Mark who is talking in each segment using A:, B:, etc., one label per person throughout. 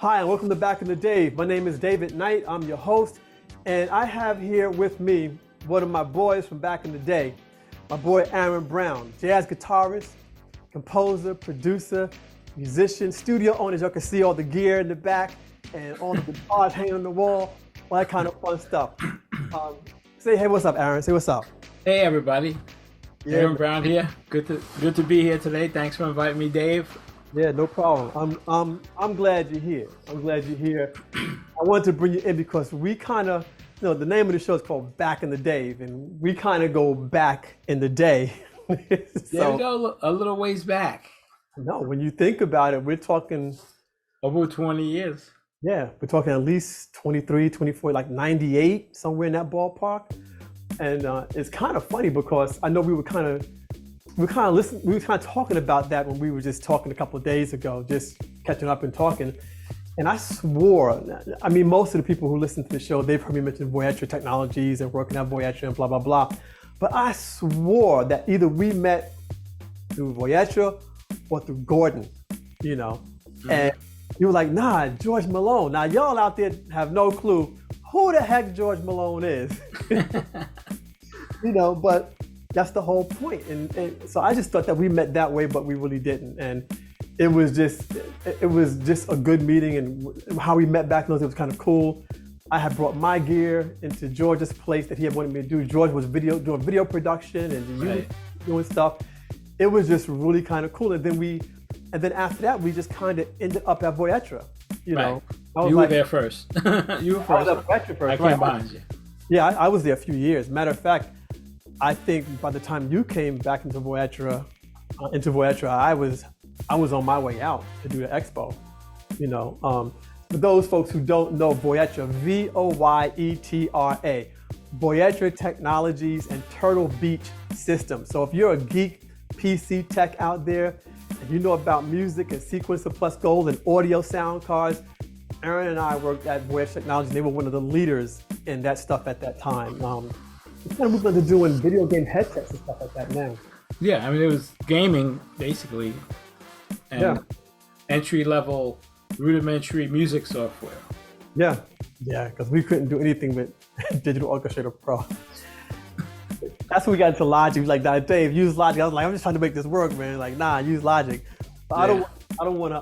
A: Hi, and welcome to Back in the Day. My name is David Knight. I'm your host, and I have here with me one of my boys from back in the day, my boy Aaron Brown, jazz guitarist, composer, producer, musician, studio owner. As you can see all the gear in the back and all the guitars hanging on the wall, all that kind of fun stuff. Say hey, what's up, Aaron? Say what's up.
B: Hey everybody,
A: Yeah,
B: Aaron Brown here. Good to be here today. Thanks for inviting me, Dave.
A: yeah, no problem. I'm glad you're here. I'm glad you're here. I wanted to bring you in because we kind of, the name of the show is called Back in the Day, and we kind of go back in the day.
B: There we go, a little ways back.
A: No, when you think about it, we're talking
B: Over 20 years.
A: Yeah, we're talking at least 23, 24, like 98, somewhere in that ballpark. And it's kind of funny because I know we were kind of talking about that when we were just talking a couple of days ago, just catching up and talking. And I swore, I mean, most of the people who listen to the show, they've heard me mention Voyager Technologies and working at Voyager and blah, blah, blah. But I swore that either we met through Voyager or through Gordon, and you were like, nah, George Malone. Now y'all out there have no clue who the heck George Malone is. But that's the whole point. And so I just thought that we met that way, but we really didn't. And it was just a good meeting, and how we met back in those days was kind of cool. I had brought my gear into George's place that he had wanted me to do. George was doing video production and doing stuff. It was just really kind of cool. And then after that, we just kind of ended up at Voyager.
B: Right. You were there first. You were first.
A: I was at Voyager first.
B: I came behind you.
A: Yeah, I was there a few years. Matter of fact, I think by the time you came back into Voyager, I was on my way out to do the expo. For those folks who don't know Voyager, Voyetra, Voyager Technologies and Turtle Beach Systems. So if you're a geek PC tech out there, and you know about music and sequencer plus gold and audio sound cards, Aaron and I worked at Voyager Technologies, and they were one of the leaders in that stuff at that time. We kind of moved on to doing video game headsets and stuff like that now.
B: Yeah, I mean, it was gaming, basically, and entry-level, rudimentary music software.
A: Yeah, because we couldn't do anything with Digital Orchestrator Pro. That's when we got into Logic. He was like, nah, Dave, use Logic. I was like, I'm just trying to make this work, man. Like, nah, use Logic. But I don't want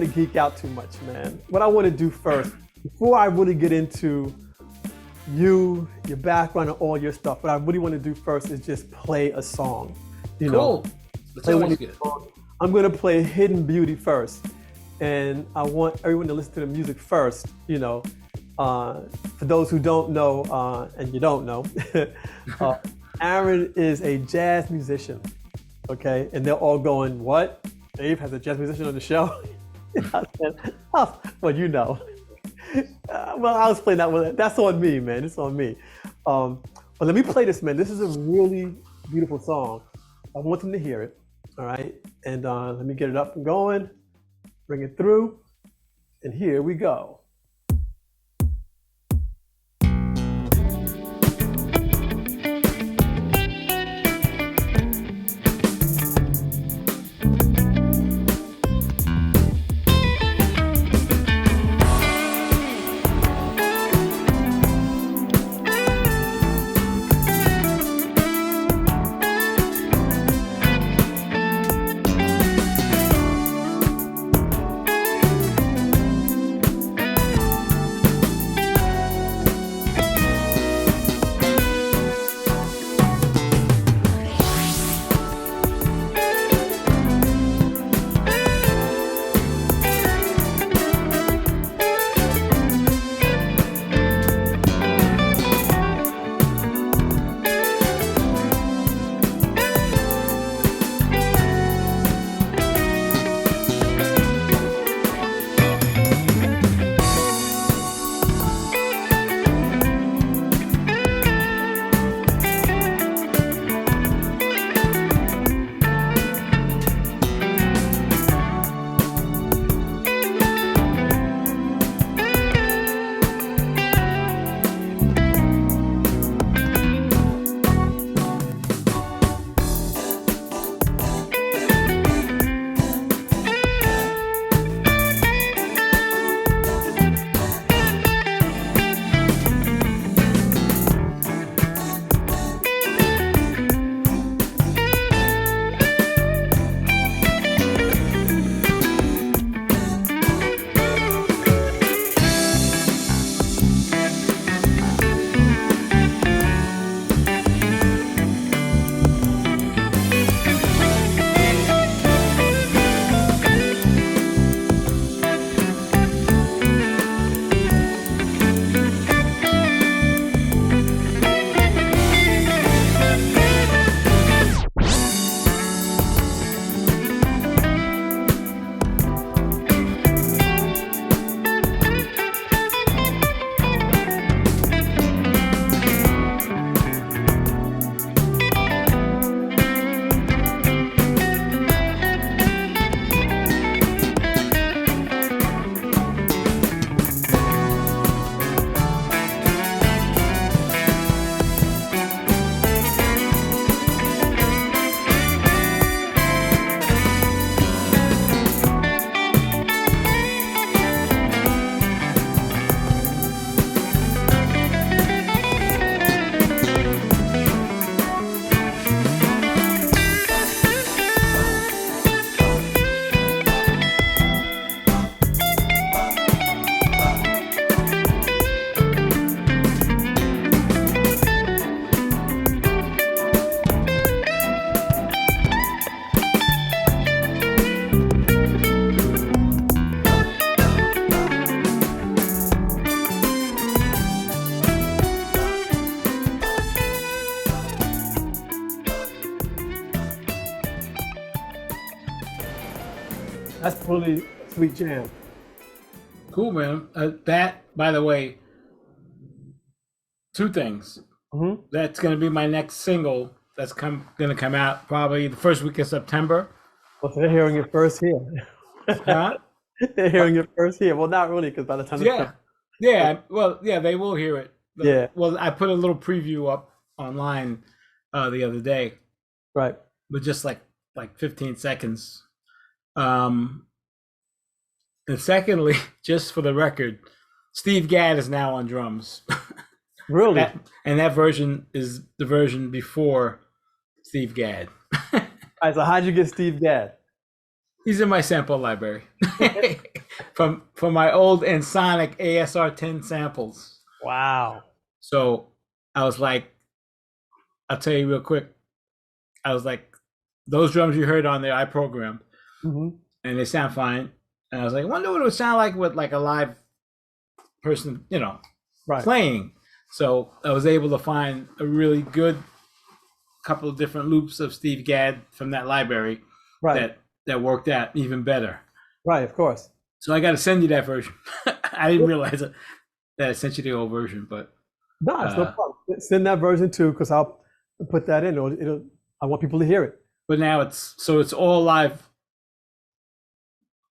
A: to geek out too much, man. What I want to do first, before I really get into your background and all your stuff, what I really want to do first is just play a song.
B: Cool. That's always good.
A: I'm going to play Hidden Beauty first. And I want everyone to listen to the music first, For those who don't know, and you don't know, Aaron is a jazz musician, okay? And they're all going, what? Dave has a jazz musician on the show? I said, oh, well, I'll explain that one. That's on me, man. It's on me. But let me play this, man. This is a really beautiful song. I want them to hear it, all right? And let me get it up and going, bring it through, and here we go. That's really a sweet jam.
B: Cool, man. That, by the way, two things.
A: Mm-hmm.
B: That's going to be my next single. That's going to come out probably the first week of September.
A: Well, so they're hearing it first here.
B: Huh?
A: They're hearing it first here. Well, not really, because by the time
B: they will hear it.
A: Yeah.
B: Well, I put a little preview up online the other day,
A: Right.
B: with just like 15 seconds. And secondly, just for the record, Steve Gadd is now on drums.
A: Really?
B: That version is the version before Steve Gadd.
A: All right, so how'd you get Steve Gadd?
B: He's in my sample library from my old Ensoniq ASR 10 samples.
A: Wow.
B: So I was like, I'll tell you real quick. I was like, those drums you heard on there, I programmed, and they sound fine. And I was like, I wonder what it would sound like with like a live person, playing. So I was able to find a really good couple of different loops of Steve Gadd from that library that worked out even better.
A: Right, of course.
B: So I got to send you that version. I didn't realize that I sent you the old version, but
A: no, it's no problem. Send that version too, because I'll put that in. I want people to hear it.
B: But now it's all live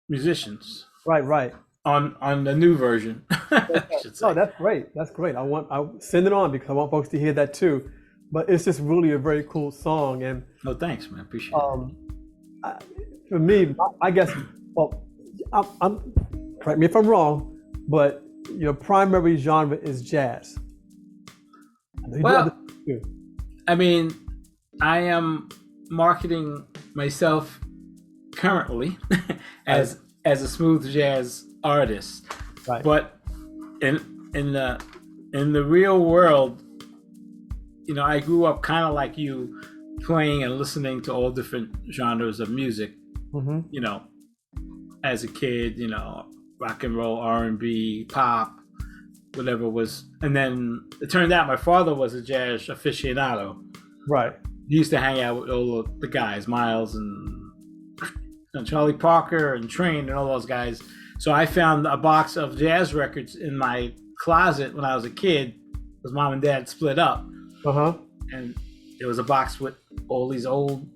B: musicians.
A: Right.
B: On the new version.
A: Oh, that's great. That's great. I'll send it on because I want folks to hear that too. But it's just really a very cool song. And
B: thanks, man. Appreciate it.
A: For me, I guess, I'm correct me if I'm wrong, but your primary genre is jazz.
B: Well, I mean, I am marketing myself currently as a smooth jazz artist,
A: right.
B: But in the real world, I grew up kind of like you, playing and listening to all different genres of music. As a kid, rock and roll, R&B, pop, whatever was. And then it turned out my father was a jazz aficionado.
A: Right.
B: He used to hang out with all of the guys, Miles and Charlie Parker and Train and all those guys. So I found a box of jazz records in my closet when I was a kid, because mom and dad split up. And there was a box with all these old,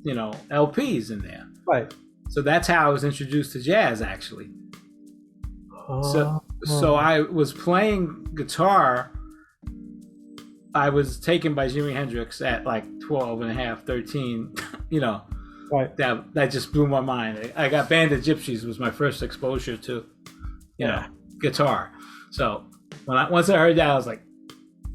B: LPs in there.
A: Right.
B: So that's how I was introduced to jazz, actually. So I was playing guitar. I was taken by Jimi Hendrix at like 12 and a half, 13,
A: Right.
B: That just blew my mind. I got Band of Gypsies was my first exposure to, guitar. So once I heard that, I was like,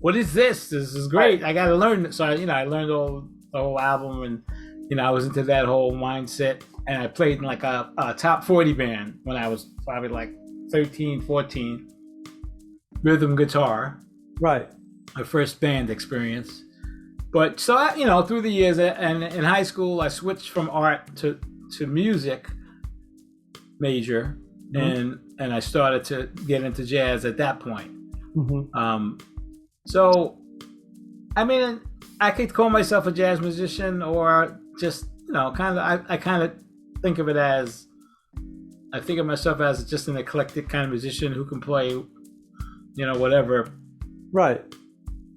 B: what is this? This is great. I got to learn it. So I learned the whole album, and I was into that whole mindset. And I played in like a top 40 band when I was probably like 13, 14. Rhythm guitar.
A: Right.
B: My first band experience. But so through the years, and in high school, I switched from art to music major, and I started to get into jazz at that point. So, I mean, I could call myself a jazz musician, or just I kind of think of myself as just an eclectic kind of musician who can play, whatever.
A: Right.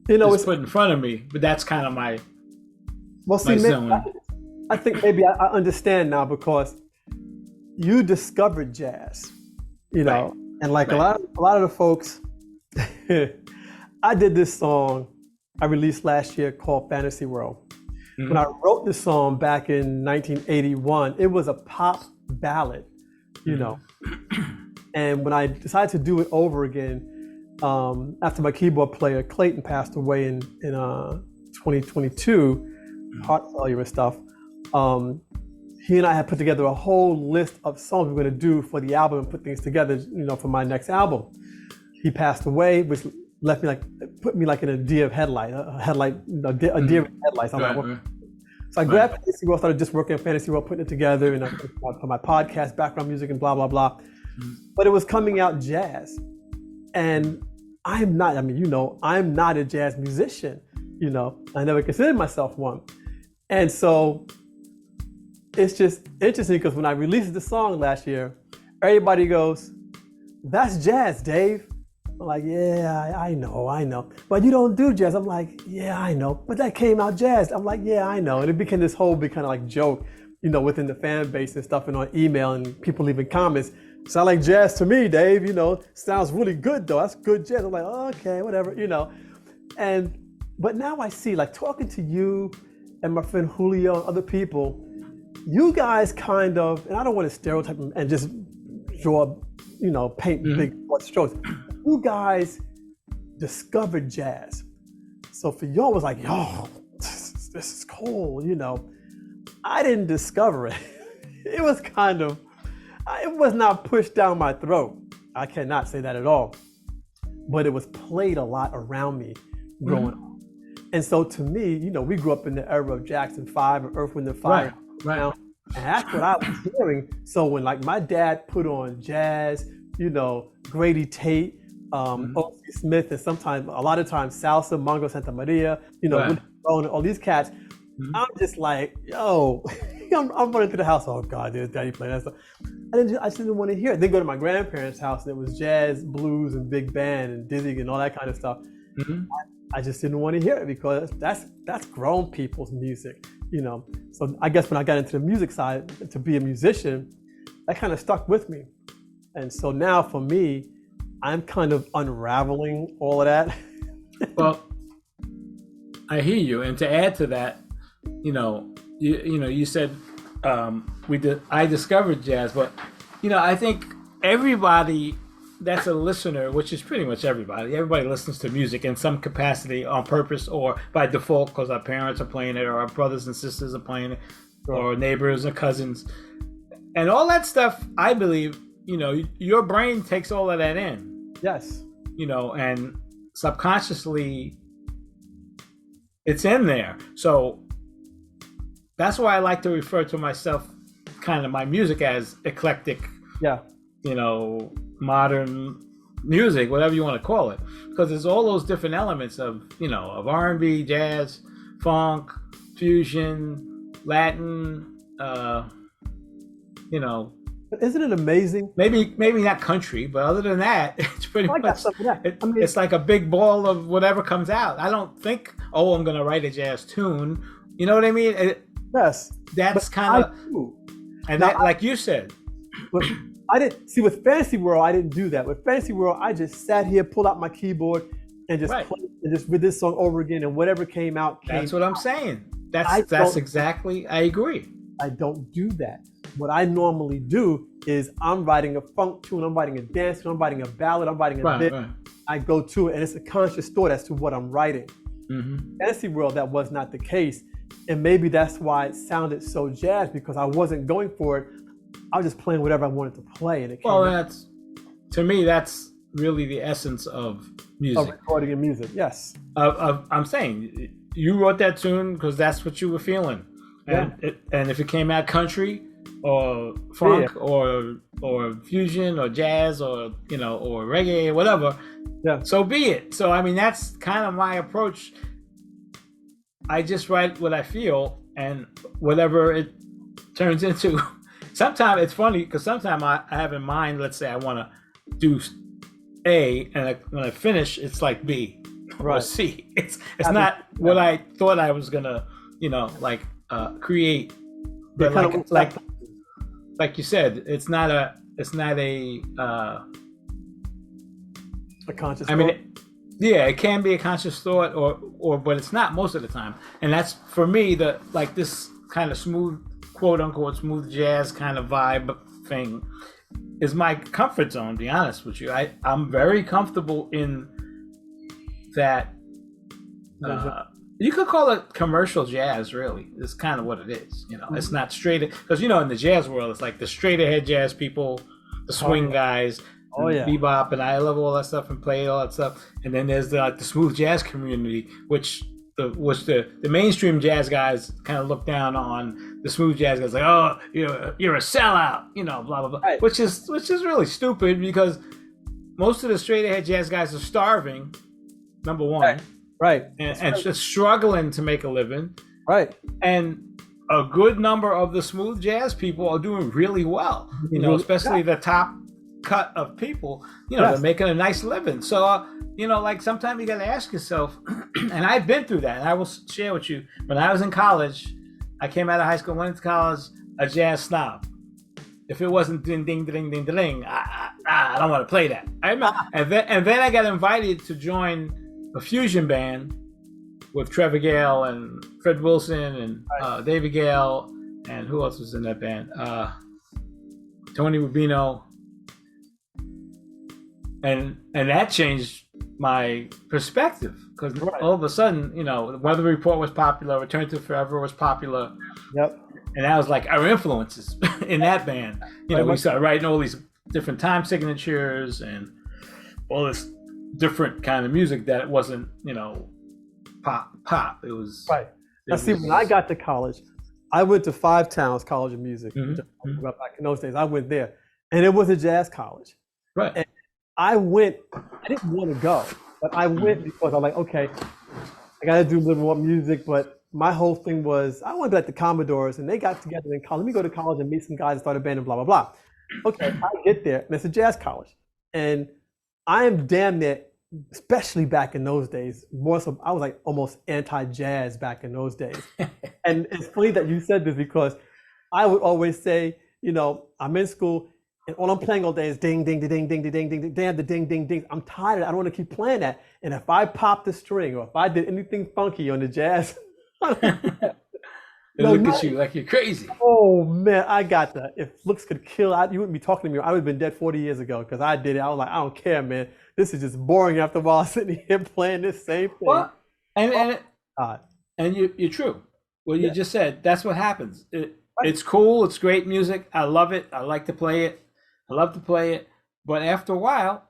B: It's put in front of me, but that's kind of my zone.
A: I think maybe I understand now, because you discovered jazz,
B: Right.
A: and like a lot of the folks. I did this song I released last year called Fantasy World. When I wrote this song back in 1981, it was a pop ballad, And when I decided to do it over again, after my keyboard player Clayton passed away in 2022, heart failure and stuff, he and I had put together a whole list of songs we were going to do for the album and put things together, for my next album. He passed away, which put me like in a deer of headlight, a deer with headlights. So I grabbed Fantasy World, started just working on Fantasy World, putting it together, and for my podcast, background music, and blah blah blah. But it was coming out jazz, and I'm not a jazz musician. I never considered myself one, and so it's just interesting because when I released the song last year, everybody goes, "That's jazz, Dave." I'm like, "Yeah, I know. But you don't do jazz." I'm like, "Yeah, I know. But that came out jazz." I'm like, "Yeah, I know." And it became this whole big kind of like joke, within the fan base and stuff and on email and people leaving comments. "Sound like jazz to me, Dave, sounds really good though. That's good jazz." I'm like, oh, "Okay, whatever, but now I see, like, talking to you and my friend Julio and other people, you guys kind of, and I don't want to stereotype and just draw, paint big broad strokes. You guys discovered jazz. So for y'all it was like, "Yo, this is cool, I didn't discover it. It was it was not pushed down my throat. I cannot say that at all. But it was played a lot around me growing up. And so to me, we grew up in the era of Jackson 5 and Earth, Wind and Fire.
B: Right.
A: And that's what I was hearing. So when like my dad put on jazz, Grady Tate, O.C. Smith, and a lot of times salsa, Mongo Santa Maria, all these cats, I'm just like, yo, I'm running through the house. Oh God, there's Daddy playing that stuff. I just didn't want to hear it. Then go to my grandparents' house and it was jazz, blues, and big band and dizzy and all that kind of stuff. I just didn't want to hear it because that's grown people's music, So I guess when I got into the music side to be a musician, that kind of stuck with me. And so now for me, I'm kind of unraveling all of that.
B: Well, I hear you. And to add to that, you said I discovered jazz, but I think everybody that's a listener, which is pretty much everybody listens to music in some capacity on purpose or by default because our parents are playing it or our brothers and sisters are playing it or neighbors and cousins and all that stuff. I believe your brain takes all of that in.
A: Yes.
B: And subconsciously it's in there. So that's why I like to refer to myself, kind of my music, as eclectic.
A: Yeah.
B: Modern music, whatever you want to call it, because there's all those different elements of R&B, jazz, funk, fusion, Latin.
A: But isn't it amazing?
B: Maybe not country, but other than that, it's pretty much. It's like a big ball of whatever comes out. I don't think, I'm going to write a jazz tune. You know what I mean?
A: Yes.
B: That's kind of, and now, that, like you said.
A: But I didn't see with Fantasy World. I didn't do that. With Fantasy World, I just sat here, pulled out my keyboard, and just played, and just read this song over again, and whatever came out.
B: That's what I'm saying. That's exactly. I agree.
A: I don't do that. What I normally do is I'm writing a funk tune, I'm writing a dance tune, I'm writing a ballad, I'm writing a bit. Right. I go to it, and it's a conscious thought as to what I'm writing. Fantasy World, that was not the case, and maybe that's why it sounded so jazz, because I wasn't going for it. I was just playing whatever I wanted to play, and it came out.
B: To me, that's really the essence of music.
A: Of recording and music, yes.
B: I'm saying you wrote that tune because that's what you were feeling, and if it came out country or funk or fusion or jazz or or reggae or whatever, so be it. So I mean, that's kind of my approach. I just write what I feel, and whatever it turns into. Sometimes it's funny because sometimes I have in mind, let's say I want to do A, and when I finish, it's like B or C. It's not what I thought I was gonna, create. But like you said, it's not a
A: conscious.
B: I mean, it can be a conscious thought, or but it's not most of the time. And that's for me this kind of smooth, quote unquote smooth jazz kind of vibe thing is my comfort zone, to be honest with you. I'm very comfortable in that. You could call it commercial jazz, really. It's kind of what it is. It's not straight, because in the jazz world, it's like the straight ahead jazz people, the swing guys, bebop, and I love all that stuff and play all that stuff. And then there's the smooth jazz community, which the mainstream jazz guys kind of look down on the smooth jazz guys, like, oh, you're a sellout, blah blah blah, which is really stupid, because most of the straight ahead jazz guys are starving, number one,
A: right,
B: and just struggling to make a living,
A: right,
B: and a good number of the smooth jazz people are doing really well. You know, especially the top cut of people. You know, they're making a nice living. So, you know, like sometimes you got to ask yourself, and I've been through that. And I will share with you. When I was in college, I came out of high school, went into college, a jazz snob. If it wasn't ding ding ding ding ding, I don't want to play that. I remember, and then I got invited to join a fusion band with Trevor Gale and Fred Wilson and David Gale, and who else was in that band? Tony Rubino, and that changed my perspective because all of a sudden, you know, the Weather Report was popular, Return to Forever was popular.
A: Yep.
B: And that was like our influences in that band. You know, we started writing all these different time signatures and all this different kind of music that it wasn't, you know, pop. It was
A: right. Now, see, when I got to college, I went to Five Towns College of Music. Back in those days, I went there, and it was a jazz college.
B: Right.
A: And I went. I didn't want to go, but I went because I'm like, okay, I got to do a little more music, but my whole thing was I wanted to be like the Commodores, and they got together in college. Let me go to college and meet some guys and start a band and blah, blah, blah. Okay, I get there, and it's a jazz college. And I am damn near, especially back in those days, more so, I was like almost anti-jazz back in those days. And it's funny that you said this because I would always say, you know, I'm in school, and all I'm playing all day is ding, ding, ding, ding, ding, ding, ding, ding, damn the ding, ding, ding. I'm tired of it. I don't want to keep playing that. And if I popped the string or if I did anything funky on the jazz,
B: they look at you like you're crazy.
A: Oh man, I got that. If looks could kill, you wouldn't be talking to me. I would have been dead 40 years ago because I did it. I was like, I don't care, man. This is just boring after a while sitting here playing this same thing.
B: Well, and you're true. Well, you just said that's what happens. It's cool. It's great music. I love it. I like to play it. I love to play it. But after a while,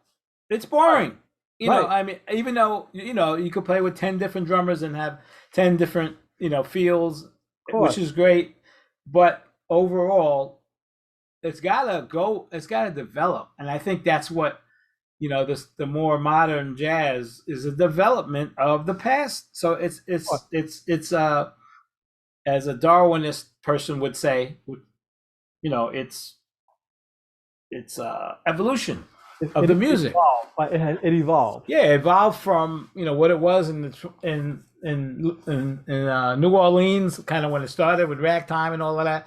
B: it's boring. You know, I mean, even though, you know, you could play with 10 different drummers and have 10 different, you know, feels, which is great. But overall, it's got to develop. And I think that's what, you know, the more modern jazz is a development of the past. So it's as a Darwinist person would say, you know, it's evolution of the music.
A: It evolved.
B: Yeah, it evolved from, you know, what it was in New Orleans, kind of when it started with ragtime and all of that,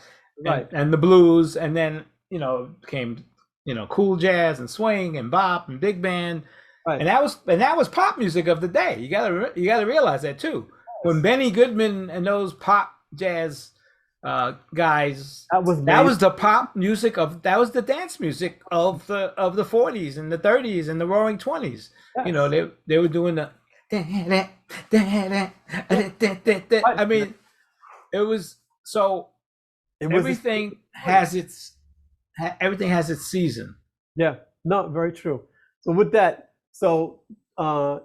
B: and the blues, and then, you know, became, you know, cool jazz and swing and bop and big band, and that was pop music of the day. You gotta realize that too. When Benny Goodman and those pop jazz guys, that was the pop music that was the dance music of the 40s and the 30s and the Roaring 20s. You know, they were doing the I mean, it was so everything has its season.
A: Yeah, no, very true. So with that, do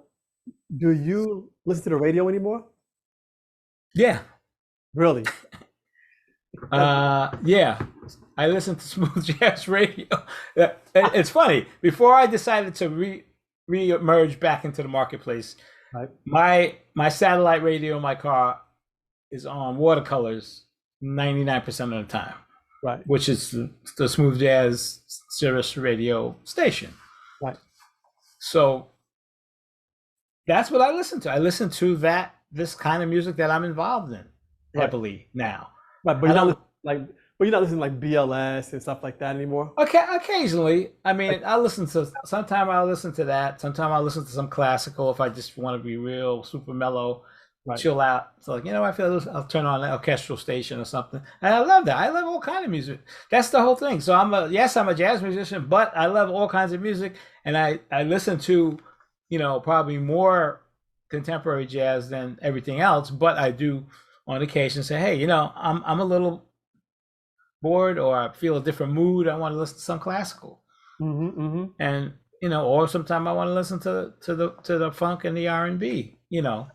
A: you listen to the radio anymore?
B: Yeah.
A: Really?
B: Yeah, I listen to smooth jazz radio. It's funny. Before I decided to re-emerge back into the marketplace, my satellite radio in my car is on watercolors 99% of the time, which is the smooth jazz Sirius radio station.
A: Right.
B: So that's what I listen to. I listen to this kind of music that I'm involved in heavily now.
A: Right, but you're not listening like BLS and stuff like that anymore.
B: Okay, occasionally. I mean, sometimes I'll listen to that. Sometimes I'll listen to some classical if I just want to be real super mellow, chill out. So, like, you know, I feel I'll turn on an orchestral station or something. And I love that. I love all kinds of music. That's the whole thing. So I'm a jazz musician, but I love all kinds of music, and I listen to, you know, probably more contemporary jazz than everything else, but I do on occasion say, hey, you know, I'm a little bored, or I feel a different mood. I want to listen to some classical, and you know, or sometimes I want to listen to the funk and the R&B, you know.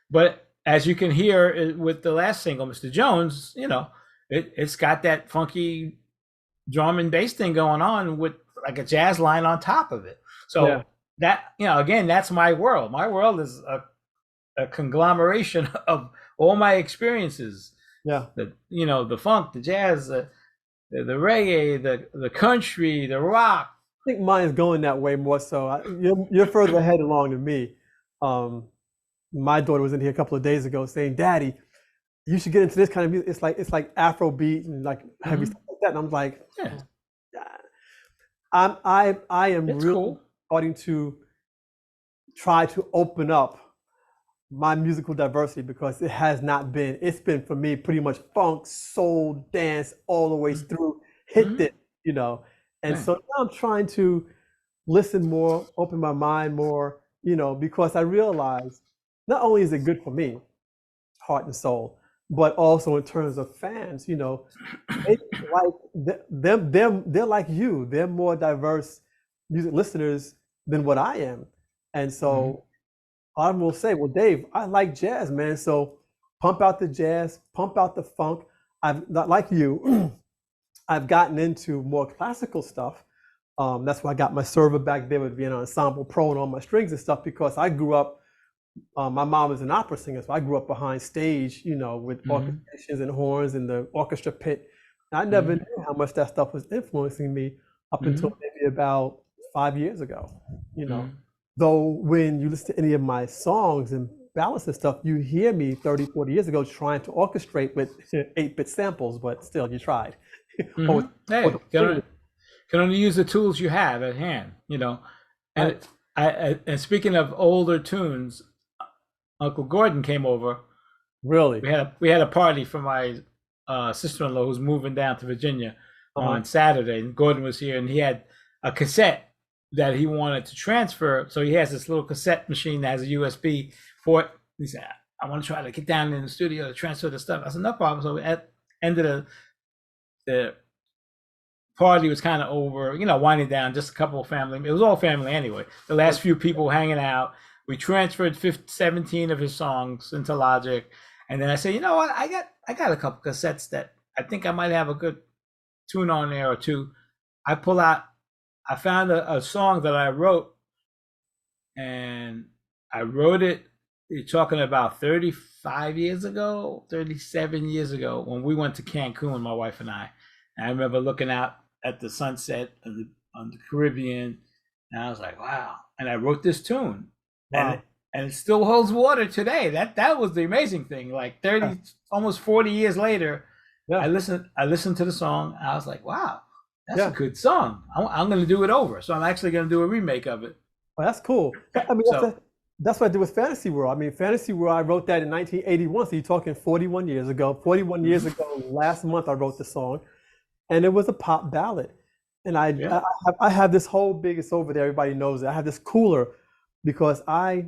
B: But as you can hear with the last single, Mr. Jones, you know, it's got that funky drum and bass thing going on with like a jazz line on top of it. So that, you know, again, that's my world. My world is a conglomeration of all my experiences,
A: Yeah.
B: The funk, the jazz, the reggae, the country, the rock.
A: I think mine is going that way more so. You're further ahead along than me. Um, my daughter was in here a couple of days ago saying, "Daddy, you should get into this kind of music. It's like Afro beat and like heavy
B: Mhm.
A: stuff like that." And I'm like,
B: Yeah,
A: I am
B: it's
A: really
B: cool.
A: starting to try to open up my musical diversity because it has not been. It's been for me pretty much funk, soul, dance all the way through. Hit
B: Mm-hmm.
A: it, you know. And
B: Yeah.
A: so now I'm trying to listen more, open my mind more, because I realize not only is it good for me, heart and soul, but also in terms of fans, they like they're like you. They're more diverse music listeners than what I am. And
B: Mm-hmm.
A: so I will say, well, Dave, I like jazz, man. So pump out the jazz, pump out the funk. I've not like you. I've gotten into more classical stuff. That's why I got my server back there with Vienna Ensemble Pro and all my strings and stuff because I grew up. My mom is an opera singer, so I grew up behind stage, with
B: Mm-hmm.
A: orchestrations and horns in the orchestra pit. And I never
B: Mm-hmm.
A: knew how much that stuff was influencing me up until
B: Mm-hmm.
A: maybe about 5 years ago. You know,
B: Mm-hmm.
A: though when you listen to any of my songs and ballads and stuff, you hear me 30, 40 years ago trying to orchestrate with 8-bit samples, but still, you tried. or,
B: Mm-hmm.
A: or
B: Hey,
A: the finger.
B: can only use the tools you have at hand. And
A: Right.
B: and speaking of older tunes, Uncle Gordon came over.
A: Really.
B: We had a party for my sister-in-law who's moving down to Virginia
A: Uh-huh.
B: on Saturday, and Gordon was here, and he had a cassette that he wanted to transfer. So he has this little cassette machine that has a USB port. He said, "I want to try to get down in the studio to transfer the stuff." I said, "No problem." So at end of the party was kind of over, winding down, just a couple of family. It was all family anyway. The last few people hanging out. We transferred 17 of his songs into Logic. And then I said, you know what? I got a couple cassettes that I think I might have a good tune on there or two. I pull out, I found a song that I wrote, and I wrote it, you're talking about 35 years ago, 37 years ago, when we went to Cancun, my wife and I. And I remember looking out at the sunset on the Caribbean, and I was like, wow. And I wrote this tune, and
A: Wow.
B: it still holds water today. That was the amazing thing. Like
A: Yeah.
B: 30, almost 40 years later, I
A: Yeah.
B: listened to the song. I was like, wow, that's a
A: Yeah.
B: good song. I'm going to do it over. So I'm actually going to do a remake of it.
A: Oh, that's cool. I mean,
B: So
A: that's what I did with Fantasy World. I mean, Fantasy World, I wrote that in 1981. So you're talking 41 years ago. 41 years
B: mhm,
A: ago, last month, I wrote the song, and it was a pop ballad. And
B: yeah.
A: I have this whole big, it's over there. Everybody knows it. I have this cooler because I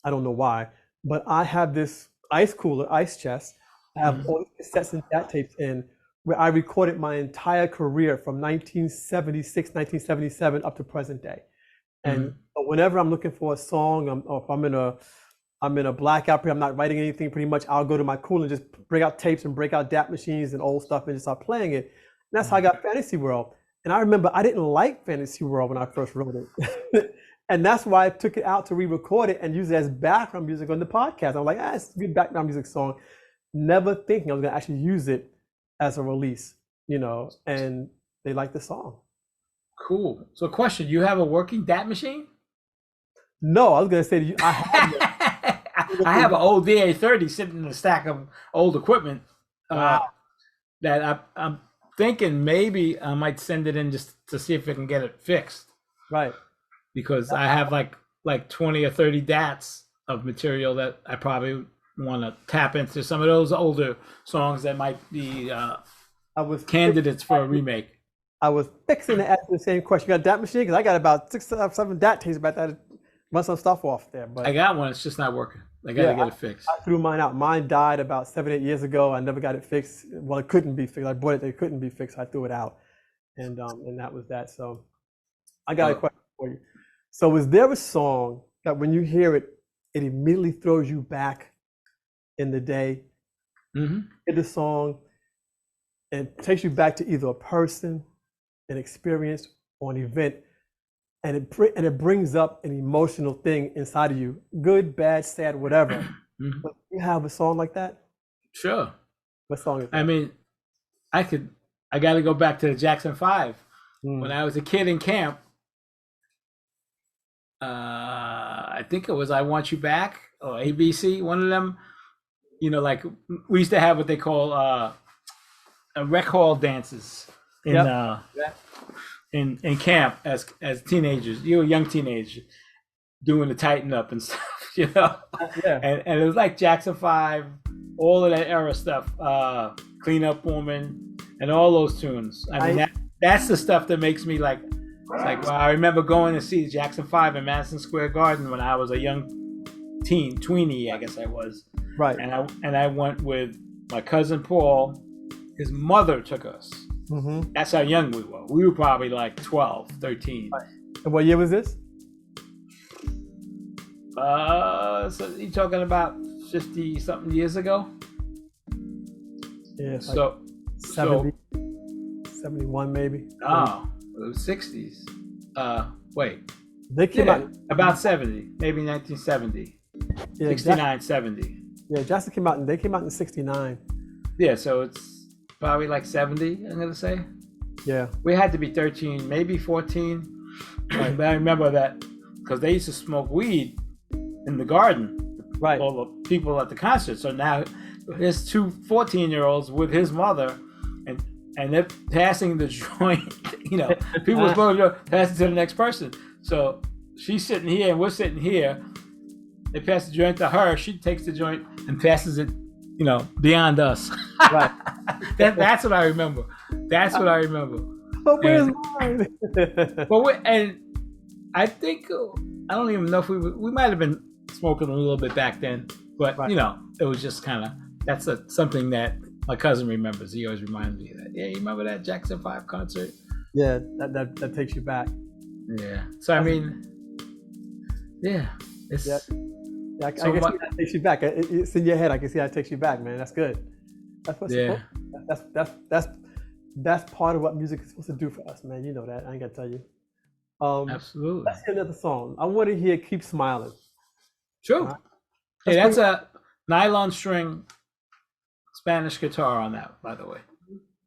A: don't know why, but I have this ice cooler, ice chest. I have
B: Mhm,
A: all the cassettes and that tapes in where I recorded my entire career from 1976, 1977 up to present day. And
B: mhm,
A: so whenever I'm looking for a song, or if I'm in a blackout period, I'm not writing anything pretty much, I'll go to my cooler and just bring out tapes and break out DAT machines and old stuff and just start playing it. And that's how I
B: mhm.
A: got Fantasy World. And I remember I didn't like Fantasy World when I first wrote it. And that's why I took it out to re-record it and use it as background music on the podcast. I'm like, it's a good background music song. Never thinking I was gonna actually use it as a release, and they like the song.
B: Cool. So, question: you have a working DAT machine?
A: No, I was gonna say to you, I have one.
B: I have an old DA30 sitting in a stack of old equipment uh,
A: Wow.
B: that I'm thinking maybe I might send it in just to see if I can get it fixed,
A: Right.
B: because I have like 20 or 30 DATs of material that I probably want to tap into some of those older songs that might be
A: I was
B: candidates for a remake.
A: I was fixing to ask you the same question. You got that machine? Because I got about 6 or 7 DAT tapes about that. Run some stuff off there.
B: I
A: But
B: got one; it's just not working. I got
A: yeah,
B: to get it fixed.
A: I threw mine out. Mine died about 7, 8 years ago. I never got it fixed. Well, it couldn't be fixed. I bought it. It couldn't be fixed. I threw it out. And that was that. So I got a
B: Well,
A: question for you. So is there a song that when you hear it, it immediately throws you back in the day?
B: mhm.
A: Hear the song and takes you back to either a person, an experience, or an event, and it brings up an emotional thing inside of you, good, bad, sad, whatever.
B: Mhm.
A: But you have a song like that?
B: Sure.
A: What song is that?
B: I mean, I got to go back to the Jackson 5. When I was a kid in camp, I think it was I Want You Back or ABC, one of them. You know, like we used to have what they call rec hall dances in camp as teenagers. You were a young teenager doing the tighten up and stuff, you know.
A: Yeah.
B: And it was like Jackson 5, all of that era stuff, Clean Up Woman, and all those tunes. I mean, that's the stuff that makes me like, it's like, well, I remember going to see Jackson 5 in Madison Square Garden when I was a young tweenie, I guess I was.
A: Right.
B: And I went with my cousin Paul. His mother took us. Mm-hmm. That's how young we were. We were probably like 12, 13.
A: Right. And what year was this?
B: So you're talking about 50 something years ago?
A: Yeah.
B: So
A: 70, 71 maybe.
B: Oh, it was 60s. Wait.
A: They came out
B: about 70, maybe 1970. Yeah, 69, 70.
A: Yeah, Jackson came out, and they came out in 69.
B: Yeah, so it's probably like 70, I'm gonna say.
A: Yeah.
B: We had to be 13, maybe 14. Right. But I remember that because they used to smoke weed in the garden.
A: Right.
B: All the people at the concert. So now there's two 14-year-olds with his mother, and they're passing the joint. You know, people are supposed to pass it to the next person. So she's sitting here and we're sitting here. They pass the joint to her. She takes the joint and passes it, you know, beyond us.
A: Right.
B: That's what I remember. That's what I remember.
A: But where's mine?
B: And I think I don't even know if we might have been smoking a little bit back then, but you know, it was just kind of that's something that my cousin remembers. He always reminds me of that. Yeah, you remember that Jackson 5 concert?
A: Yeah, that takes you back.
B: Yeah. So I mean, yeah, it's.
A: Yeah, I guess that takes you back. It's in your head. I can see how it takes you back, man. That's good. That's what's that's part of what music is supposed to do for us, man. You know that. I ain't gotta tell you.
B: Absolutely.
A: Let's hear another song. I want to hear "Keep Smiling."
B: Sure. Right. Hey, that's a nylon string Spanish guitar on that, by the way.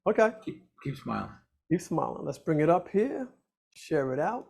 A: Okay.
B: Keep smiling.
A: Keep smiling. Let's bring it up here. Share it out.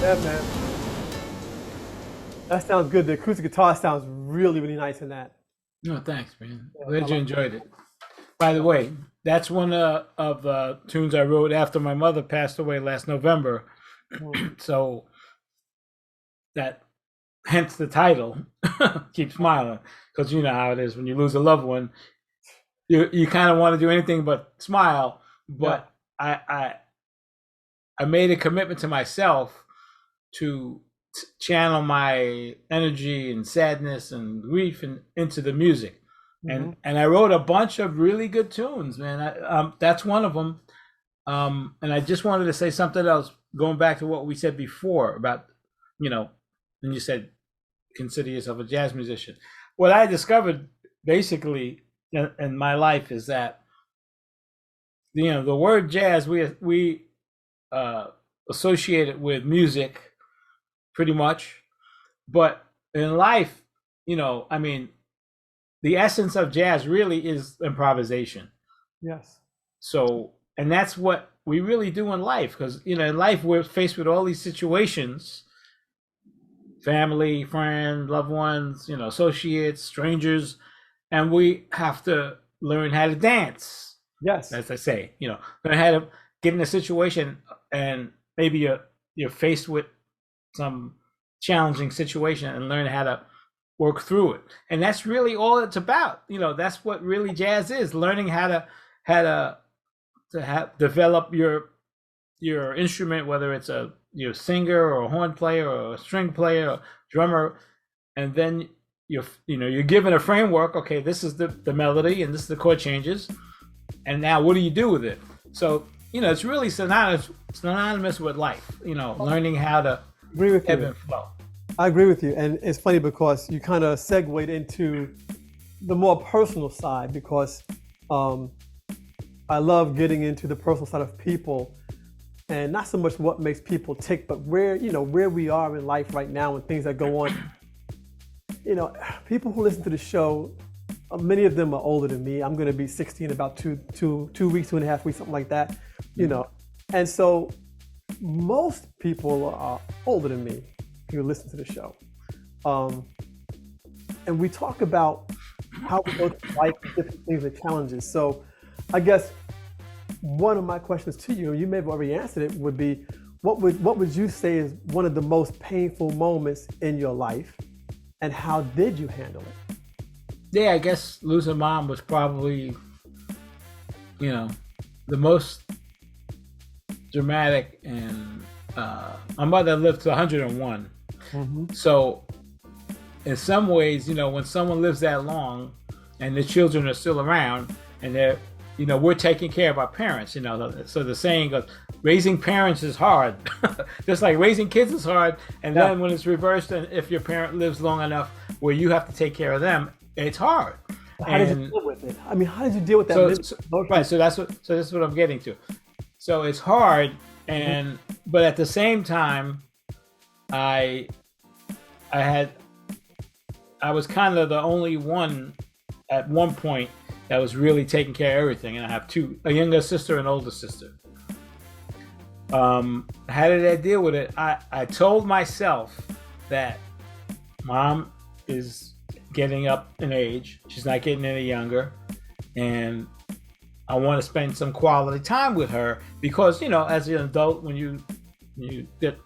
A: Yeah, man. That sounds good. The acoustic guitar sounds really, really nice in that.
B: No, thanks, man.
A: Yeah,
B: Glad you enjoyed it. By the way, that's one of the tunes I wrote after my mother passed away last November. So that, hence the title, Keep Smiling, because you know how it is when you lose a loved one. You kind of want to do anything but smile. But I made a commitment to myself to channel my energy and sadness and grief into the music. And I wrote a bunch of really good tunes, man. That's one of them. And I just wanted to say something else, going back to what we said before about, when you said consider yourself a jazz musician. What I discovered basically in my life is that, the word jazz, we associate it with music pretty much. But in life, the essence of jazz really is improvisation.
A: Yes.
B: So, and that's what we really do in life, because in life we're faced with all these situations: family, friends, loved ones, associates, strangers, and we have to learn how to dance.
A: Yes.
B: As I say, learn how to get in a situation, and maybe you're faced with some challenging situation, and learn how to work through it. And that's really all it's about. That's what really jazz is: learning how to develop your instrument, whether it's you're a singer or a horn player or a string player or drummer, and then you're given a framework. Okay, this is the melody and this is the chord changes, and now what do you do with it? So it's really synonymous with life. Learning how to ebb and flow.
A: I agree with you, and it's funny because you kind of segued into the more personal side, because I love getting into the personal side of people, and not so much what makes people tick, but where we are in life right now and things that go on. People who listen to the show, many of them are older than me. I'm going to be 60 in about 2 weeks, 2.5 weeks, something like that. And so most people are older than me who listen to the show. And we talk about how we go through life, different things and challenges. So I guess one of my questions to you, and you may have already answered it, would be, what would you say is one of the most painful moments in your life, and how did you handle it?
B: Yeah, I guess losing mom was probably, the most dramatic. And my mother lived to 101. So in some ways, when someone lives that long and the children are still around, and they're, we're taking care of our parents, so the saying goes, raising parents is hard. Just like raising kids is hard. And then when it's reversed, and if your parent lives long enough where you have to take care of them, it's hard.
A: How did you deal with it? How did you deal with that?
B: Right. So that's what I'm getting to. So it's hard. And, but at the same time, I was kind of the only one at one point that was really taking care of everything. And I have a younger sister and older sister. How did I deal with it? I told myself that mom is getting up in age. She's not getting any younger. And I want to spend some quality time with her, because, as an adult, when you get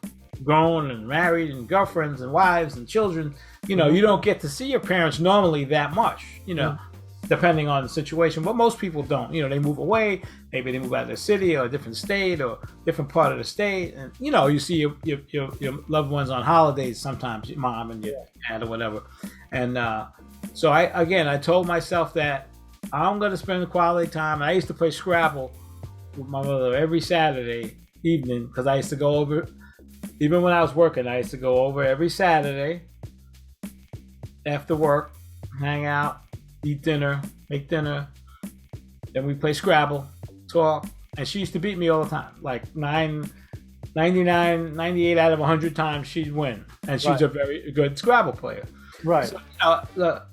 B: grown and married and girlfriends and wives and children, you don't get to see your parents normally that much, depending on the situation. But most people don't. They move away. Maybe they move out of the city or a different state or different part of the state. And, you see your loved ones on holidays sometimes, your mom and your dad or whatever. And so I told myself that I'm going to spend quality time. I used to play Scrabble with my mother every Saturday evening, because I used to go over, even when I was working, I used to go over every Saturday after work, hang out, eat dinner, make dinner. Then we play Scrabble, talk. And she used to beat me all the time. Like 98 out of 100 times she'd win. And she's a very good Scrabble player.
A: Right.
B: So,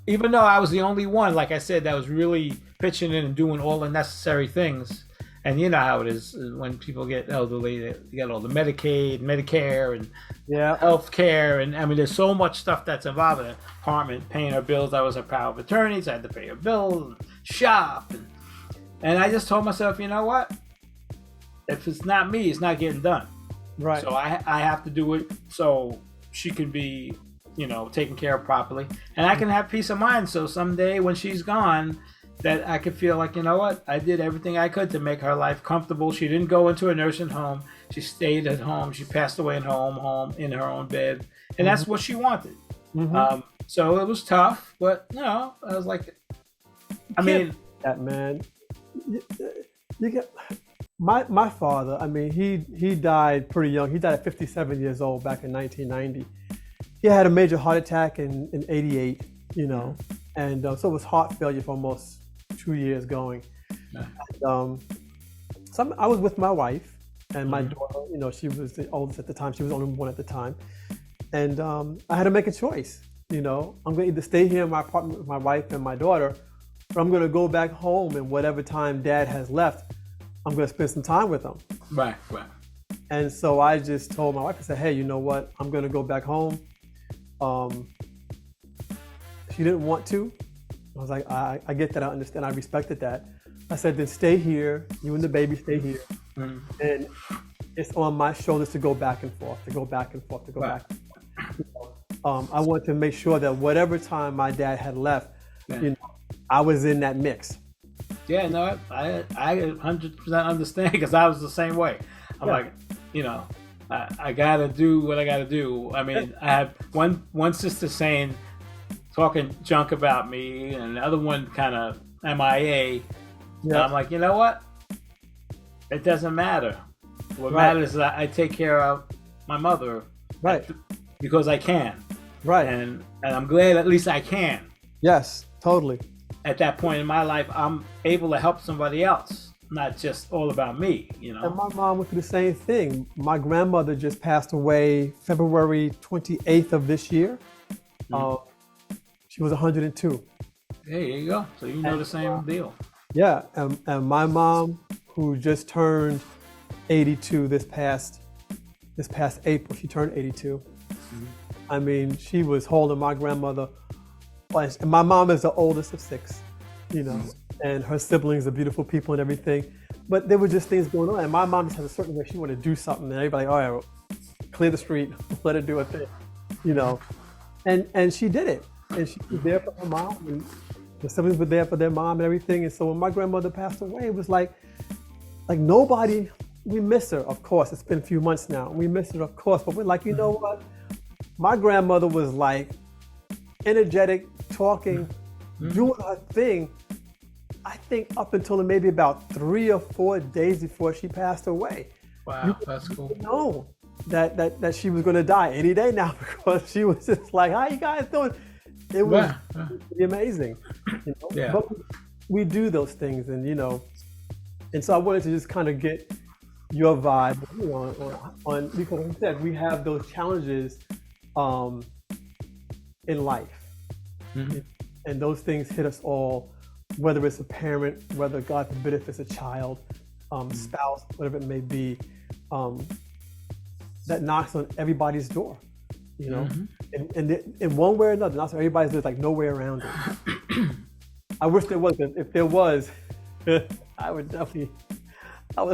B: even though I was the only one, like I said, that was really pitching in and doing all the necessary things, And you know how it is when people get elderly, they get all the Medicaid, Medicare, and health care. And I mean, there's so much stuff that's involved in it. Apartment, paying her bills. I was a power of attorney, so I had to pay her bills, shop. And I just told myself, you know what? If it's not me, it's not getting done.
A: Right.
B: So I have to do it so she can be, taken care of properly. And I can have peace of mind. So someday when she's gone, that I could feel like, you know what, I did everything I could to make her life comfortable. She didn't go into a nursing home. She stayed at home. She passed away at home in her own bed. And that's what she wanted. So it was tough, but, I was like,
A: that, man. You get my father, I mean, he died pretty young. He died at 57 years old back in 1990. He had a major heart attack in 88, and so it was heart failure for almost 2 years going. And, so I was with my wife and my daughter. She was the oldest at the time. She was the only one at the time, and I had to make a choice. I'm going to either stay here in my apartment with my wife and my daughter, or I'm going to go back home, and whatever time Dad has left, I'm going to spend some time with him.
B: Right.
A: And so I just told my wife, I said, hey, you know what? I'm going to go back home. She didn't want to. I was like, I get that, I understand, I respected that. I said, then stay here, you and the baby stay here. And it's on my shoulders to go back and forth, back and forth. I wanted to make sure that whatever time my dad had left, I was in that mix.
B: Yeah, no, I 100% understand, because I was the same way. I'm like, I gotta do what I gotta do. I mean, I had one sister talking junk about me, and the other one kind of MIA. Yeah. I'm like, you know what? It doesn't matter. What matters is that I take care of my mother, because I can, and I'm glad at least I can.
A: Yes, totally.
B: At that point in my life, I'm able to help somebody else, not just all about me.
A: And my mom went through the same thing. My grandmother just passed away February 28th of this year. She was 102.
B: There you go. So you know the same deal.
A: Yeah, and my mom, who just turned 82 this past April, she turned 82. I mean, she was holding my grandmother. And my mom is the oldest of 6, and her siblings are beautiful people and everything. But there were just things going on. And my mom just had a certain way she wanted to do something. And everybody, all right, clear the street, let her do a thing, And she did it. And she was there for her mom. And the siblings were there for their mom and everything. And so when my grandmother passed away, it was like nobody, we miss her, of course. It's been a few months now. We miss her, of course. But we're like, you know what? My grandmother was like energetic, talking, doing her thing, I think up until maybe about 3 or 4 days before she passed away.
B: Wow, that's cool.
A: Know that she was going to die any day now, because she was just like, how you guys doing? It was really amazing.
B: Yeah.
A: But we do those things, and and so I wanted to just kind of get your vibe on because like I said, we have those challenges in life. And those things hit us all, whether it's a parent, whether, God forbid, if it's a child, spouse, whatever it may be, that knocks on everybody's door, and in one way or another, knocks on everybody's door, like no way around it. I wish there was, if there was, I would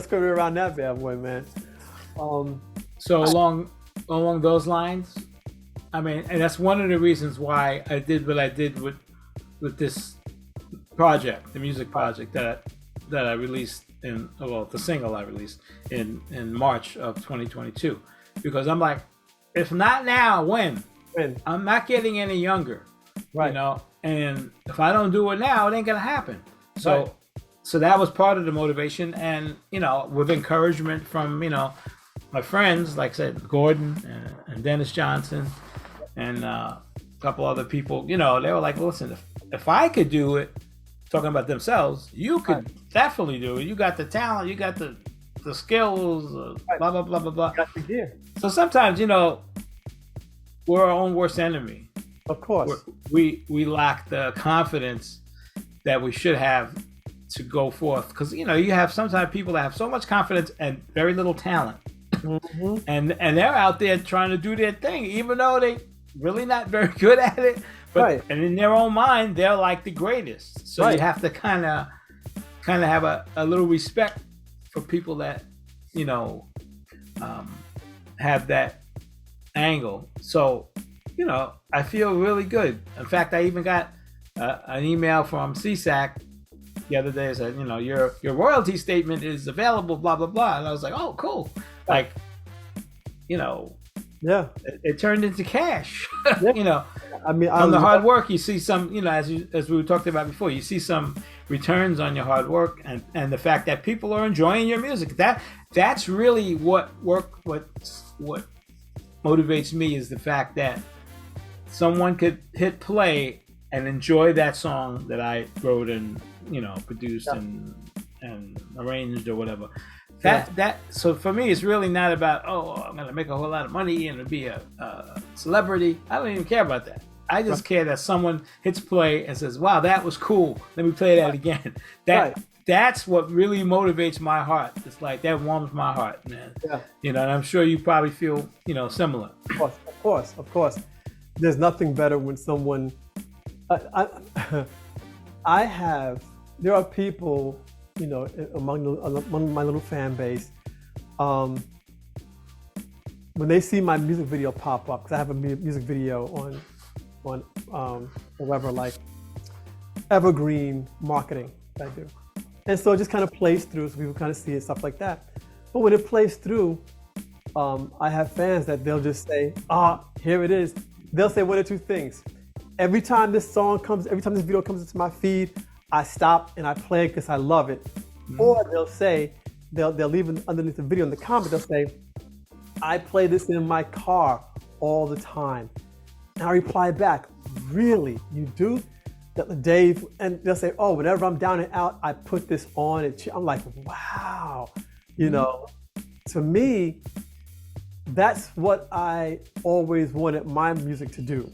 A: scurry around that bad boy, man.
B: So along those lines, I mean, and that's one of the reasons why I did what I did with this project, the music project that I released the single I released in March of 2022, because I'm like, if not now, when? I'm not getting any younger, and if I don't do it now, it ain't gonna happen. So that was part of the motivation, and with encouragement from my friends, like I said, Gordon and Dennis Johnson, and a couple other people, they were like, listen, if I could do it, talking about themselves, you could definitely do it. You got the talent, you got the skills, blah, blah, blah, blah, blah.
A: Got the gear.
B: So sometimes, we're our own worst enemy.
A: Of course.
B: We lack the confidence that we should have to go forth, because you have sometimes people that have so much confidence and very little talent, and they're out there trying to do their thing, even though they really not very good at it. But and in their own mind, they're like the greatest. So you have to kind of have a little respect for people that have that angle. So I feel really good. In fact, I even got an email from CSAC the other day that said, your royalty statement is available, blah blah blah, and I was like, oh, cool. Like, it turned into cash.
A: I mean,
B: on the hard work, you see some, as we talked about before, you see some returns on your hard work, and the fact that people are enjoying your music. That's really what motivates me, is the fact that someone could hit play and enjoy that song that I wrote and produced and arranged or whatever. So for me, it's really not about, I'm gonna make a whole lot of money and be a celebrity. I don't even care about that. I just care that someone hits play and says, wow, that was cool, let me play that again. That's what really motivates my heart. It's like, that warms my heart, man. And I'm sure you probably feel similar.
A: Of course. There's nothing better when someone there are people among my little fan base, when they see my music video pop up, because I have a music video on whatever, like evergreen marketing that I do, and so it just kind of plays through, so people kind of see it, stuff like that. But when it plays through, I have fans that they'll just say, here it is. They'll say one or two things. Every time this video comes into my feed, I stop and I play it because I love it. Or they'll say, they'll leave underneath the video in the comment, they'll say, I play this in my car all the time. And I reply back, really, you do? Dave, and they'll say, whenever I'm down and out, I put this on. I'm like, wow. To me, that's what I always wanted my music to do.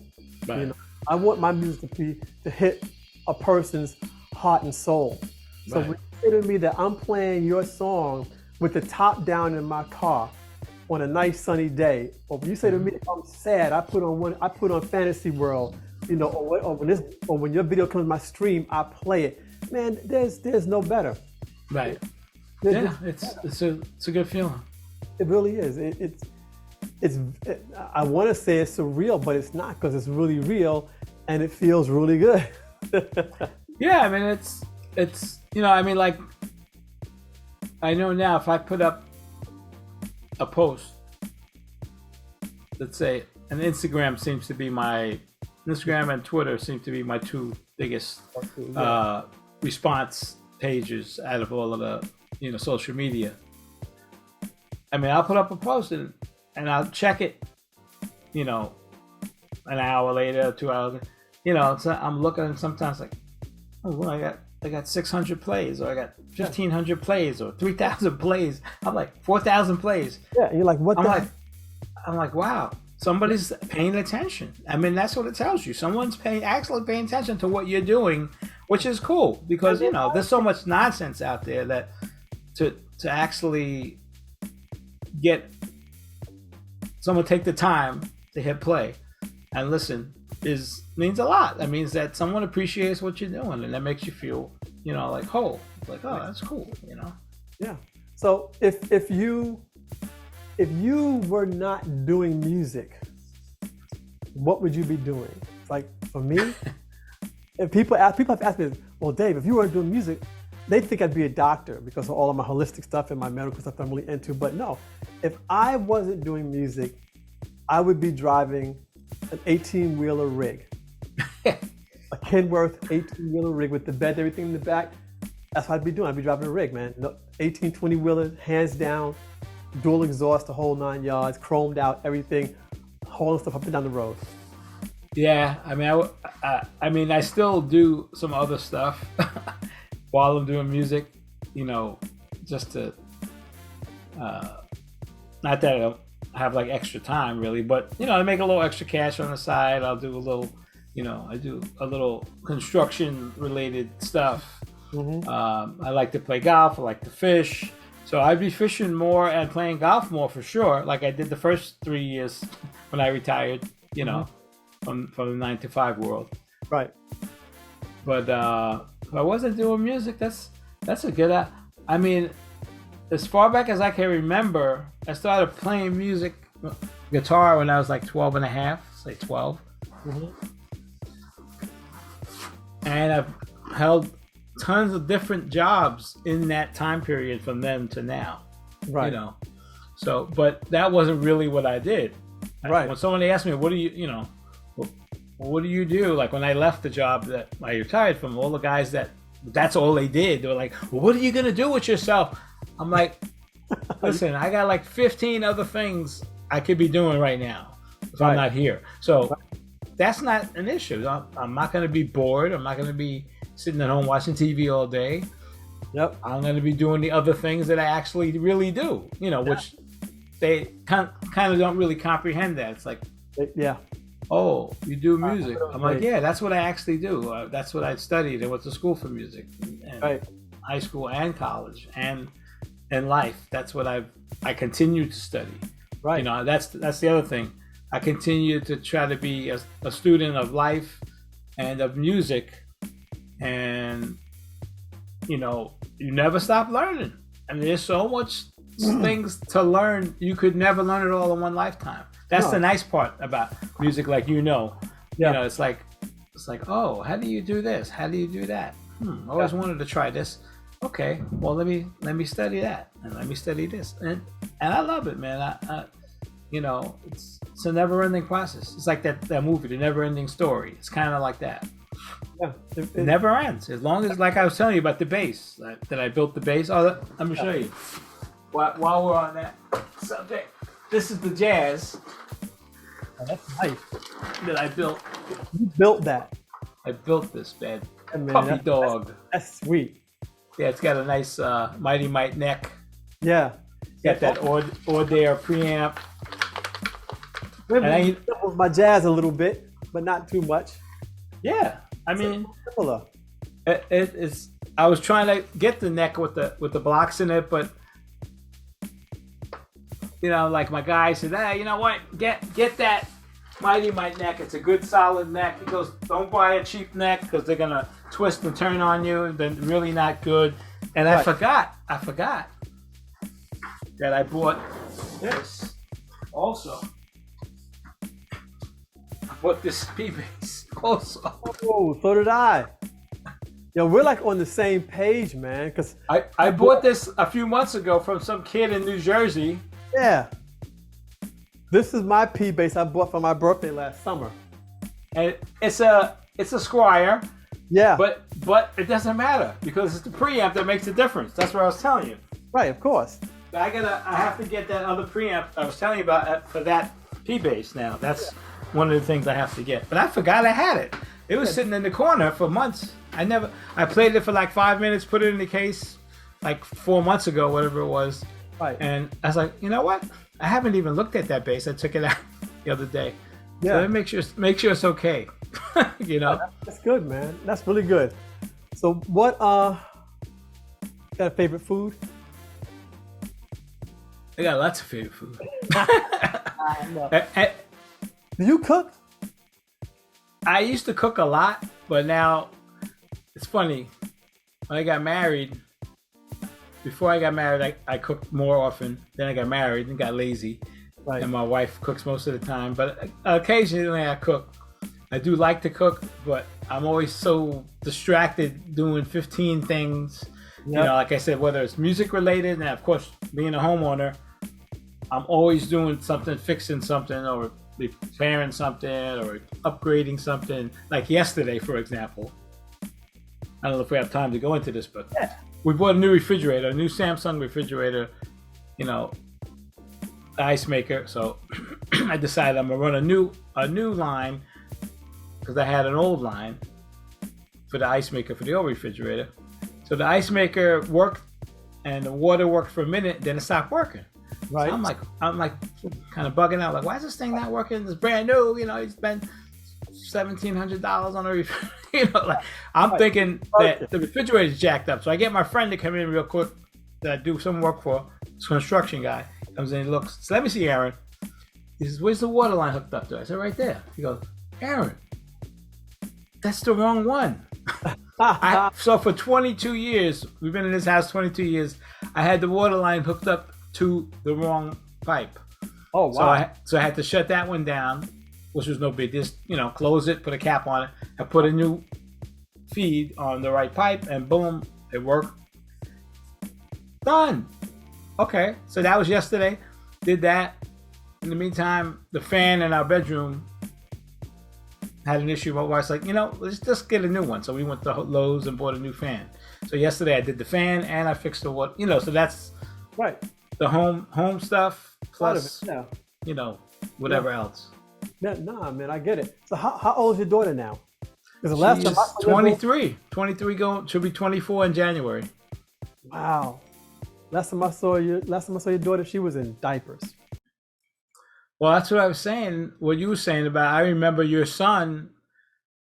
A: I want my music to hit a person's heart and soul. So when you say to me that I'm playing your song with the top down in my car on a nice sunny day, or when you say to me if I'm sad, I put on Fantasy World, or when your video comes to my stream, I play it. Man, there's no better.
B: Right. It's a good feeling.
A: It really is. I want to say it's surreal, but it's not, because it's really real and it feels really good.
B: Yeah, I mean, it's like, I know now if I put up a post, let's say, and Instagram and Twitter seem to be my two biggest response pages out of all of the social media. I mean, I'll put up a post and I'll check it, an hour later, 2 hours. So I'm looking, and sometimes like, I got 600 plays, or I got 1,500 plays, or 3,000 plays. I'm like, 4,000 plays. Yeah, and
A: you're like, what?
B: I'm like, wow, somebody's paying attention. I mean, that's what it tells you. Someone's actually paying attention to what you're doing, which is cool, because there's so much nonsense out there that to actually get someone take the time to hit play and listen means a lot. That means that someone appreciates what you're doing, and that makes you feel, like whole. Like, oh, that's cool,
A: Yeah. So if you were not doing music, what would you be doing? Like, for me, if people have asked me, well, Dave, if you weren't doing music, they think I'd be a doctor because of all of my holistic stuff and my medical stuff that I'm really into. But no, if I wasn't doing music, I would be driving an 18-wheeler rig. A Kenworth 18-wheeler rig with the bed, everything in the back. That's what I'd be doing. I'd be driving a rig, man. 18, 20-wheeler, hands down, dual exhaust, the whole 9 yards, chromed out, everything, hauling stuff up and down the road.
B: Yeah, I mean, I still do some other stuff while I'm doing music, just to, not that I don't have like extra time really, but I make a little extra cash on the side. I'll do a little, I do a little construction related stuff, I like to play golf. I like to fish. So I'd be fishing more and playing golf more for sure, like I did the first 3 years when I retired, you know, from the 9 to 5 world.
A: Right.
B: But if I wasn't doing music, that's a good. I mean, as far back as I can remember, I started playing music, guitar, when I was like 12 and a half, say 12. And I've held tons of different jobs in that time period from then to now.
A: Right.
B: You know, so, but that wasn't really what I did.
A: Right.
B: When someone asked me, what do you, what do you do? Like when I left the job that I retired from, all the guys that's all they did. They were like, well, what are you going to do with yourself? I'm like, listen, I got like 15 other things I could be doing right now if I'm not here. So that's not an issue. I'm not going to be bored. I'm not going to be sitting at home watching TV all day.
A: Yep.
B: I'm going to be doing the other things that I actually really do, which they kind of don't really comprehend that. It's like, oh, you do music. I'm like, yeah, that's what I actually do. That's what I studied. I went to school for music, and high school and college and life. That's what I continue to study. Right. That's the other thing. I continue to try to be a student of life and of music, and you never stop learning. I mean, there's so much things to learn. You could never learn it all in one lifetime. That's the nice part about music, like it's like oh, how do you do this? How do you do that? I always wanted to try this. Okay, well let me study that, and let me study this, and I love it, man. It's a never-ending process. It's like that movie, The Never-Ending Story. It's kind of like that. Yeah, it never ends. As long as, like I was telling you about the bass, that I built the bass. Oh, let me show you. While we're on that subject, this is the Jazz.
A: Oh, that's nice.
B: That I built.
A: You built that.
B: I built this bed.
A: Man,
B: puppy dog.
A: That's sweet.
B: Yeah, it's got a nice Mighty Mite neck.
A: Yeah.
B: Got that Audaire preamp.
A: I with my Jazz a little bit, but not too much.
B: Yeah, I mean,
A: similar.
B: It's. I was trying to get the neck with the blocks in it, but like my guy said, hey, you know what? Get that Mighty Mite neck. It's a good solid neck. He goes, don't buy a cheap neck because they're gonna twist and turn on you. And they're really not good. And I forgot that I bought this also. I bought this P-Bass also.
A: Oh, so did I. Yo, we're like on the same page, man. Cause
B: I bought this a few months ago from some kid in New Jersey.
A: Yeah. This is my P-Bass I bought for my birthday last summer.
B: And it's a Squire.
A: Yeah.
B: But it doesn't matter because it's the preamp that makes the difference. That's what I was telling you.
A: Right, of course.
B: I have to get that other preamp I was telling you about for that P-Bass now. That's one of the things I have to get. But I forgot I had it. It was sitting in the corner for months. I played it for like 5 minutes, put it in the case like 4 months ago, whatever it was.
A: Right.
B: And I was like, you know what? I haven't even looked at that bass. I took it out the other day.
A: Yeah.
B: So make sure it's okay.
A: That's good, man. That's really good. So what got a favorite food?
B: I got lots of favorite food.
A: Do you cook?
B: I used to cook a lot, but now it's funny. When I got married, before I got married, I cooked more often. Then I got married and got lazy. Right. And my wife cooks most of the time. But occasionally I cook. I do like to cook, but I'm always so distracted doing 15 things. Yep. Like I said, whether it's music related, and of course, being a homeowner, I'm always doing something, fixing something, or repairing something, or upgrading something. Like yesterday, for example. I don't know if we have time to go into this, but we bought a new refrigerator, a new Samsung refrigerator, the ice maker. So I decided I'm gonna run a new line because I had an old line for the ice maker for the old refrigerator. So the ice maker worked and the water worked for a minute, then it stopped working. Right. So I'm like kind of bugging out, like, why is this thing not working? It's brand new, you spend $1,700 on a refrigerator. Like I'm
A: Right.
B: thinking that the refrigerator is jacked up. So I get my friend to come in real quick that I do some work for. This construction guy comes in and looks. So let me see, Aaron. He says, "Where's the water line hooked up to?" I said, "Right there." He goes, "Aaron, that's the wrong one." So for 22 years, we've been in this house 22 years. I had the water line hooked up to the wrong pipe.
A: Oh wow!
B: So I had to shut that one down, which was no big. Just close it, put a cap on it, I put a new feed on the right pipe, and boom, it worked. Done. Okay, so that was yesterday. Did that. In the meantime, the fan in our bedroom had an issue. My wife's like, let's just get a new one. So we went to Lowe's and bought a new fan. So yesterday I did the fan and I fixed the water. So that's
A: Right.
B: the home stuff plus
A: Yeah.
B: whatever else.
A: Yeah, nah, man, I get it. So how old is your daughter now? Because the last time I
B: She's 23 going she'll be 24 in January.
A: Wow. Last time I saw your daughter, she was in diapers.
B: Well, that's what I was saying. What you were saying about, I remember your son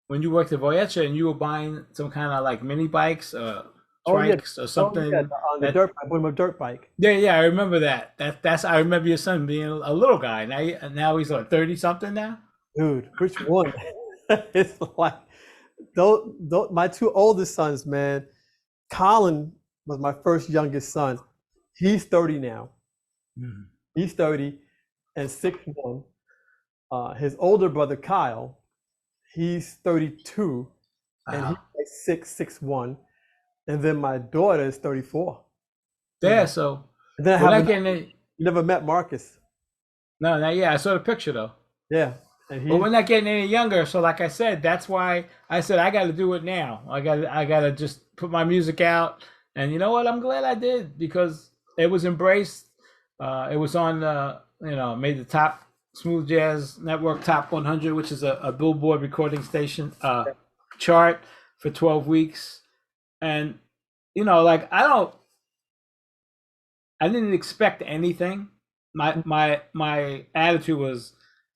B: when you worked at Voyager and you were buying some kind of like mini bikes, trikes or something.
A: Oh, yeah, on the dirt bike, a dirt bike.
B: Yeah, I remember that. I remember your son being a little guy. Now he's like 30 something now.
A: Dude, which one? It's like my two oldest sons, man. Colin was my first youngest son. He's 30 now.
B: Mm-hmm.
A: He's 30 and 6'1". His older brother Kyle, he's 32 and he's like 6'1". And then my daughter is 34.
B: Yeah, so
A: and then you never met Marcus.
B: No, I saw the picture though.
A: Yeah.
B: But we're not getting any younger, so like I said, that's why I said I got to do it now. I got to just put my music out, and you know what? I'm glad I did because it was embraced. It was on made the top Smooth Jazz Network Top 100, which is a Billboard recording station chart for 12 weeks, and like I didn't expect anything. My attitude was,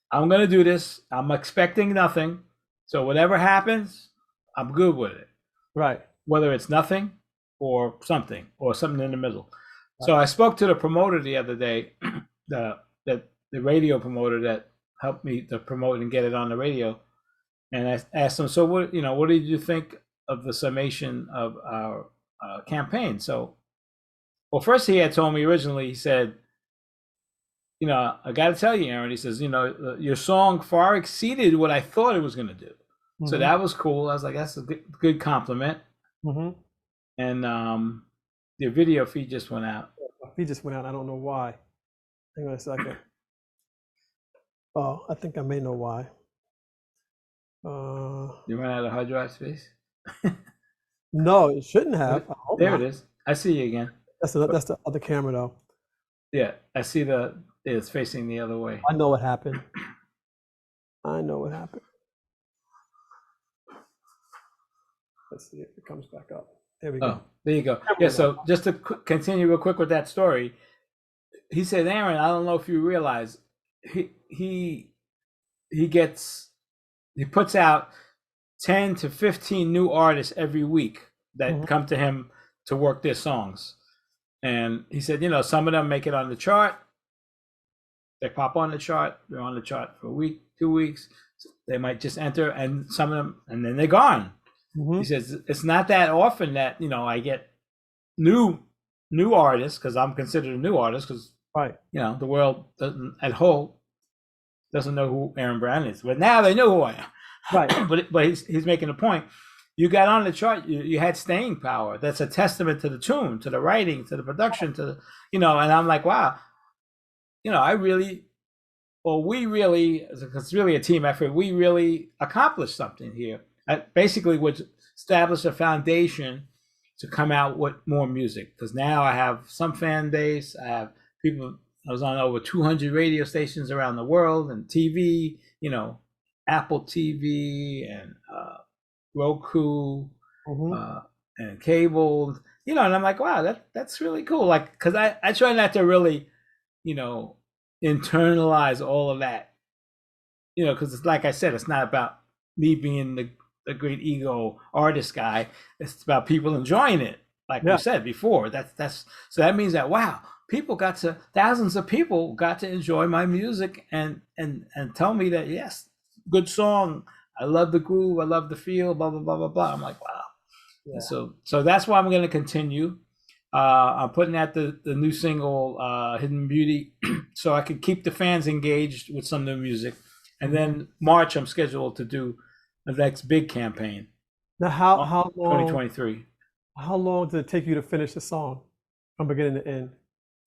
B: I'm going to do this. I'm expecting nothing. So whatever happens, I'm good with it.
A: Right.
B: Whether it's nothing or something in the middle. Right. So I spoke to the promoter the other day, the radio promoter that helped me to promote and get it on the radio. And I asked him, so what did you think of the summation of our campaign? So, well, first he had told me originally, he said, I got to tell you, Aaron, he says, your song far exceeded what I thought it was going to do. Mm-hmm. So that was cool. I was like, that's a good compliment. Mm-hmm. And your video feed just went out.
A: My feed just went out. I don't know why. Hang on a second. Oh, I think I may know why.
B: You ran out of hard drive space?
A: No, it shouldn't have.
B: There it is. I see you again.
A: That's the other camera, though.
B: Yeah, I see it's facing the other way.
A: I know what happened. Let's see if it comes back up. There we go.
B: Oh, there you go. Yeah, so just to continue real quick with that story, he said, Aaron, I don't know if you realize, he puts out 10 to 15 new artists every week that come to him to work their songs. And he said, some of them make it on the chart. They pop on the chart. They're on the chart for a week, 2 weeks. They might just enter, and some of them, and then they're gone. Mm-hmm. He says, it's not that often that, I get new artists, because I'm considered a new artist, because,
A: right.
B: The world at whole doesn't know who Aaron Brown is. But now they know who I am.
A: Right.
B: but he's making a point. You got on the chart, you had staying power. That's a testament to the tune, to the writing, to the production, to the, and I'm like, wow, we really, it's really a team effort. We really accomplished something here. I basically would establish a foundation to come out with more music. Because now I have some fan base. I have people, I was on over 200 radio stations around the world and TV, Apple TV and Roku, and cable, and I'm like, wow, that's really cool. Like, because I try not to really, internalize all of that, because it's like I said, it's not about me being the the great ego artist guy. It's about people enjoying it, like we said before. That's so that means that wow, thousands of people got to enjoy my music and tell me that yes, good song. I love the groove. I love the feel. Blah blah blah blah blah. I'm like wow. Yeah. So that's why I'm going to continue. I'm putting out the new single, Hidden Beauty, so I can keep the fans engaged with some new music. And then March, I'm scheduled to do the next big campaign.
A: Now, how long?
B: 2023.
A: How long did it take you to finish the song from beginning to end?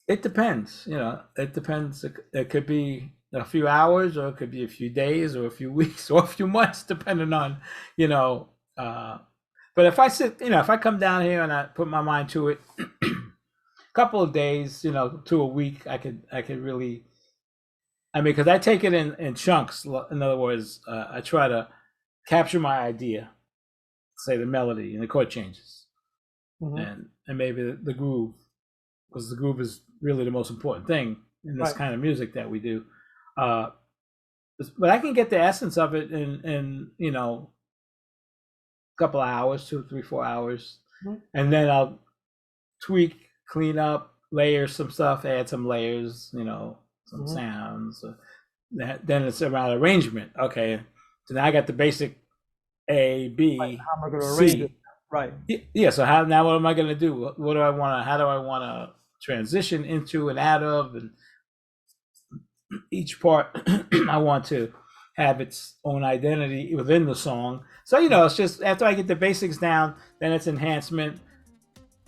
B: It depends. It depends. It could be a few hours, or it could be a few days, or a few weeks, or a few months, depending on, But if I come down here and I put my mind to it, a couple of days, to a week, I could really. I mean, because I take it in chunks. In other words, I try to capture my idea, say the melody and the chord changes, and maybe the groove, because the groove is really the most important thing in this kind of music that we do. But I can get the essence of it in couple of hours, 2, 3, 4 hours, and then I'll tweak, clean up, layer some stuff, add some layers, some sounds. Then it's about arrangement. Okay, so now I got the basic A, B,
A: how am I going to
B: C.
A: arrange it? Right.
B: Yeah. So what am I going to do? What do I want to? How do I want to transition into and out of? And each part, I want to have its own identity within the song. So, it's just after I get the basics down, then it's enhancement,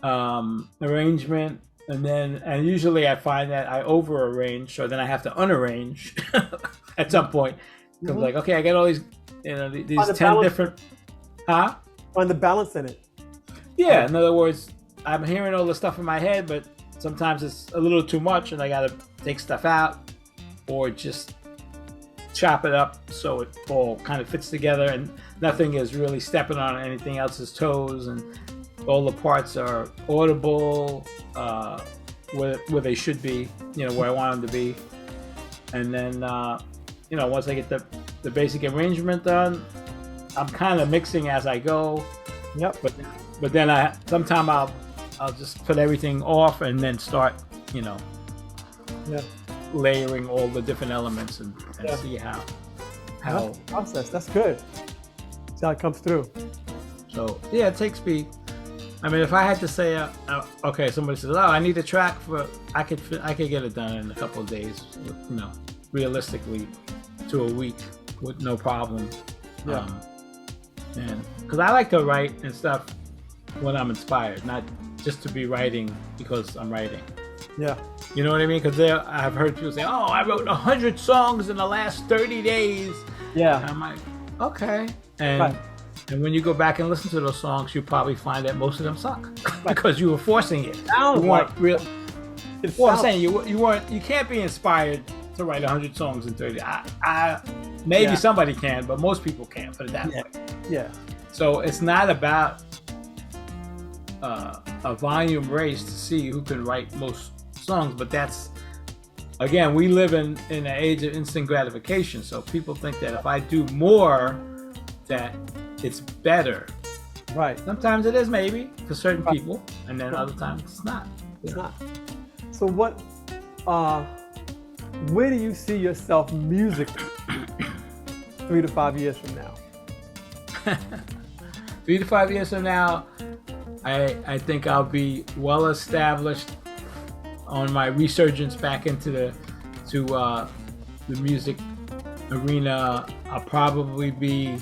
B: arrangement, and usually I find that I over arrange, so then I have to unarrange at some point. Because like, okay, I got all these, these 10 different,
A: Find the balance in it.
B: Yeah, in other words, I'm hearing all the stuff in my head, but sometimes it's a little too much and I got to take stuff out or just chop it up so it all kind of fits together and nothing is really stepping on anything else's toes, and all the parts are audible where they should be, where I want them to be. And then once I get the basic arrangement done, I'm kind of mixing as I go.
A: Yep.
B: But then I'll just put everything off and then start layering all the different elements and see how
A: that's the process. That's good. See how it comes through.
B: So it takes me. I mean, if I had to say, okay, somebody says, "Oh, I need a track for," I could get it done in a couple of days. Realistically, to a week with no problem.
A: Yeah.
B: And because I like to write and stuff when I'm inspired, not just to be writing because I'm writing.
A: Yeah.
B: You know what I mean? Because I've heard people say, "Oh, I wrote 100 songs in the last 30 days."
A: Yeah.
B: And I'm like, okay. And when you go back and listen to those songs, you probably find that most of them suck because you were forcing it.
A: Sounds like
B: real. I'm saying you can't be inspired to write 100 songs in 30. Maybe somebody can, but most people can't. Put it that way.
A: Yeah.
B: So it's not about a volume race to see who can write most songs, but that's, again, we live in an age of instant gratification. So people think that if I do more, that it's better.
A: Right.
B: Sometimes it is, maybe for certain people, and then other times it's not.
A: It's not. So where do you see yourself musically 3 to 5 years from now?
B: 3 to 5 years from now, I think I'll be well established on my resurgence back into the music arena. I'll probably be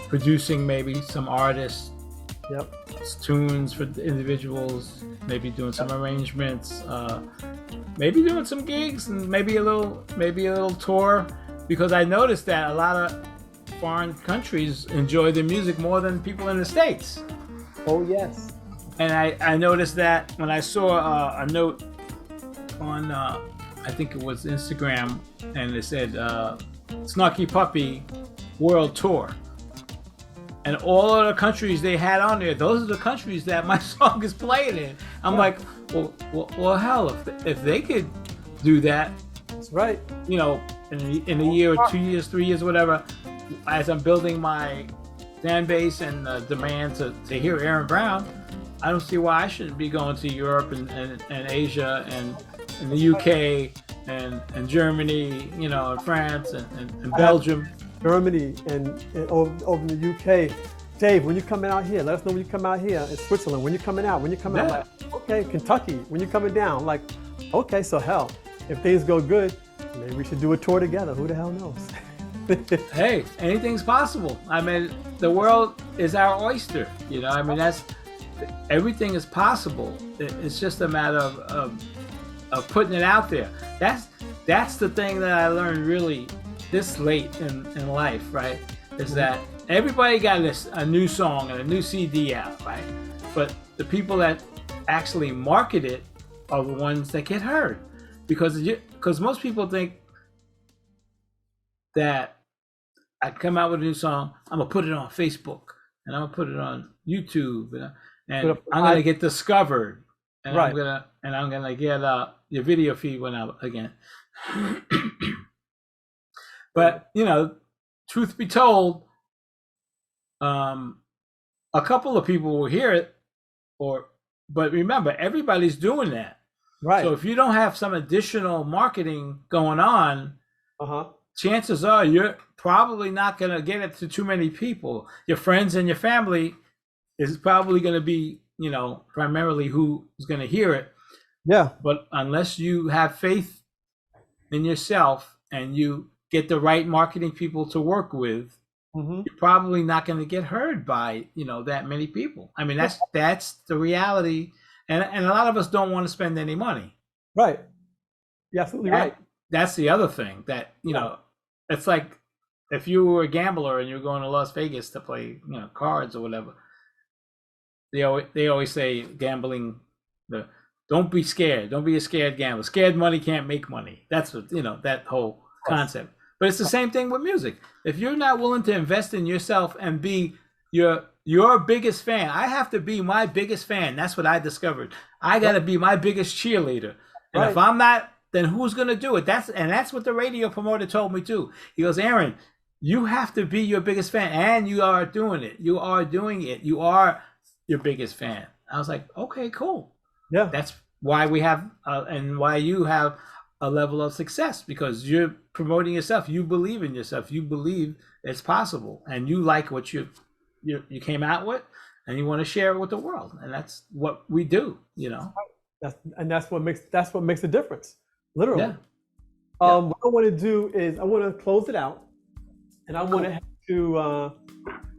B: producing maybe some artists, tunes for individuals, maybe doing some arrangements, maybe doing some gigs, and maybe a little tour, because I noticed that a lot of foreign countries enjoy the music more than people in the States.
A: Oh yes.
B: And I noticed that when I saw a note on I think it was Instagram, and it said Snarky Puppy World Tour. And all of the countries they had on there, those are the countries that my song is played in. I'm like, well, hell, if they could do that,
A: that's right.
B: In a year or 2 years, 3 years, whatever, as I'm building my fan base and demand to hear Aaron Brown, I don't see why I shouldn't be going to Europe and Asia and the UK and Germany, you know, and France and Belgium.
A: Germany and over in the UK. Dave, when you're coming out here, let us know when you come out here. In Switzerland, when you're coming out, when you're coming out. Like, okay, Kentucky, when you're coming down. Like, okay, so hell, if things go good, maybe we should do a tour together. Who the hell knows?
B: Hey, anything's possible. I mean, the world is our oyster. You know, I mean, everything is possible. It's just a matter of putting it out there. That's the thing that I learned really this late in life, right? Is that everybody got a new song and a new CD out, right? But the people that actually market it are the ones that get heard, because most people think that I come out with a new song, I'm gonna put it on Facebook and I'm gonna put it on YouTube and I'm gonna get discovered, and
A: right.
B: I'm gonna get your video feed went out again. But you know, truth be told, a couple of people will hear it, but remember, everybody's doing that.
A: Right.
B: So if you don't have some additional marketing going on, chances are you're probably not going to get it to too many people. Your friends and your family is probably going to be, you know, primarily who's going to hear it.
A: Yeah.
B: But unless you have faith in yourself and you get the right marketing people to work with, you're probably not going to get heard by, you know, that many people. I mean, that's the reality. And a lot of us don't want to spend any money.
A: Right. You're absolutely right.
B: That's the other thing that, you know, it's like if you were a gambler and you're going to Las Vegas to play, you know, cards or whatever, they always say gambling, don't be scared. Don't be a scared gambler. Scared money can't make money. That's what, you know, that whole concept. But it's the same thing with music. If you're not willing to invest in yourself and be your biggest fan, I have to be my biggest fan. That's what I discovered. I got to be my biggest cheerleader. And if I'm not, then who's going to do it? That's what the radio promoter told me too. He goes, Aaron, you have to be your biggest fan, and you are doing it. You are doing it. You are your biggest fan. I was like, okay, cool.
A: Yeah.
B: That's why we have, and why you have a level of success, because you're promoting yourself. You believe in yourself. You believe it's possible, and you like what you came out with, and you want to share it with the world. And that's what we do, you know.
A: That's what makes the difference. Literally.
B: Yeah.
A: What I want to do is I want to close it out, and I want to head to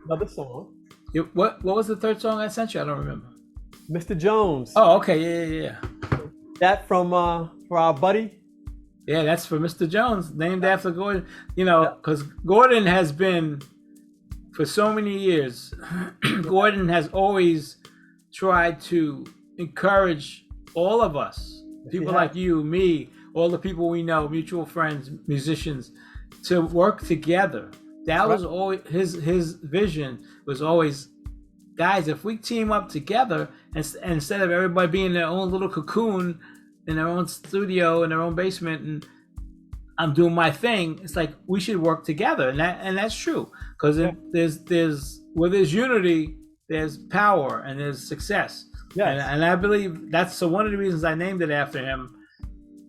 A: another song.
B: What was the third song I sent you? I don't remember.
A: Mr. Jones.
B: Oh, okay, yeah.
A: That from for our buddy.
B: Yeah, that's for Mr. Jones, named after Gordon. You know, because Gordon has been, for so many years, Gordon has always tried to encourage all of us, people like you, me, all the people we know, mutual friends, musicians, to work together. That was always his vision. Was always, guys, if we team up together, and instead of everybody being in their own little cocoon in their own studio in their own basement, and I'm doing my thing, it's like we should work together, and that's true, because there's where there's unity, there's power and there's success. And I believe that's one of the reasons I named it after him,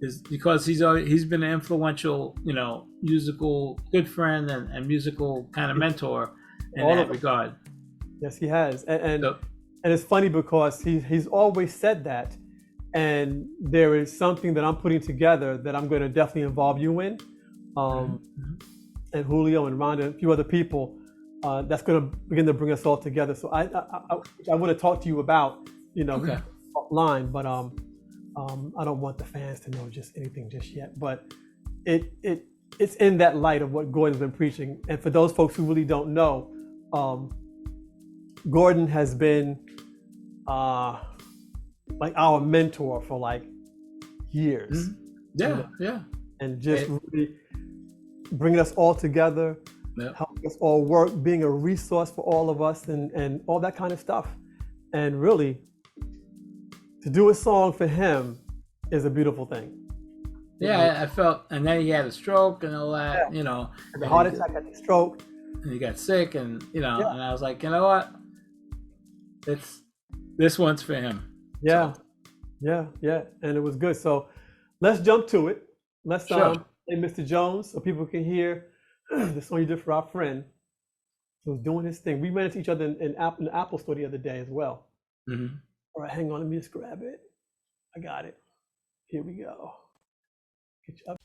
B: is because he's been an influential, you know, musical good friend and musical kind of mentor in that regard.
A: Yes, he has, and it's funny because he's always said that. And there is something that I'm putting together that I'm going to definitely involve you in, and Julio and Rhonda and a few other people. That's going to begin to bring us all together. So I want to talk to you about, you know, offline, but I don't want the fans to know just anything just yet. But it's in that light of what Gordon's been preaching. And for those folks who really don't know, Gordon has been like our mentor for like years. And just really bringing us all together, helping us all work, being a resource for all of us, and all that kind of stuff. And really, to do a song for him is a beautiful thing.
B: I felt, and then he had a stroke and all that, you know.
A: The heart attack, had the stroke.
B: and he got sick, and and I was like, you know what, this one's for him.
A: Yeah, so. yeah, and it was good. So let's jump to it. Let's play Mr. Jones so people can hear the song you did for our friend who's doing his thing. We ran into each other in the Apple store the other day as well. Mm-hmm. All right, hang on, let me just grab it. I got it. Here we go. Get you up.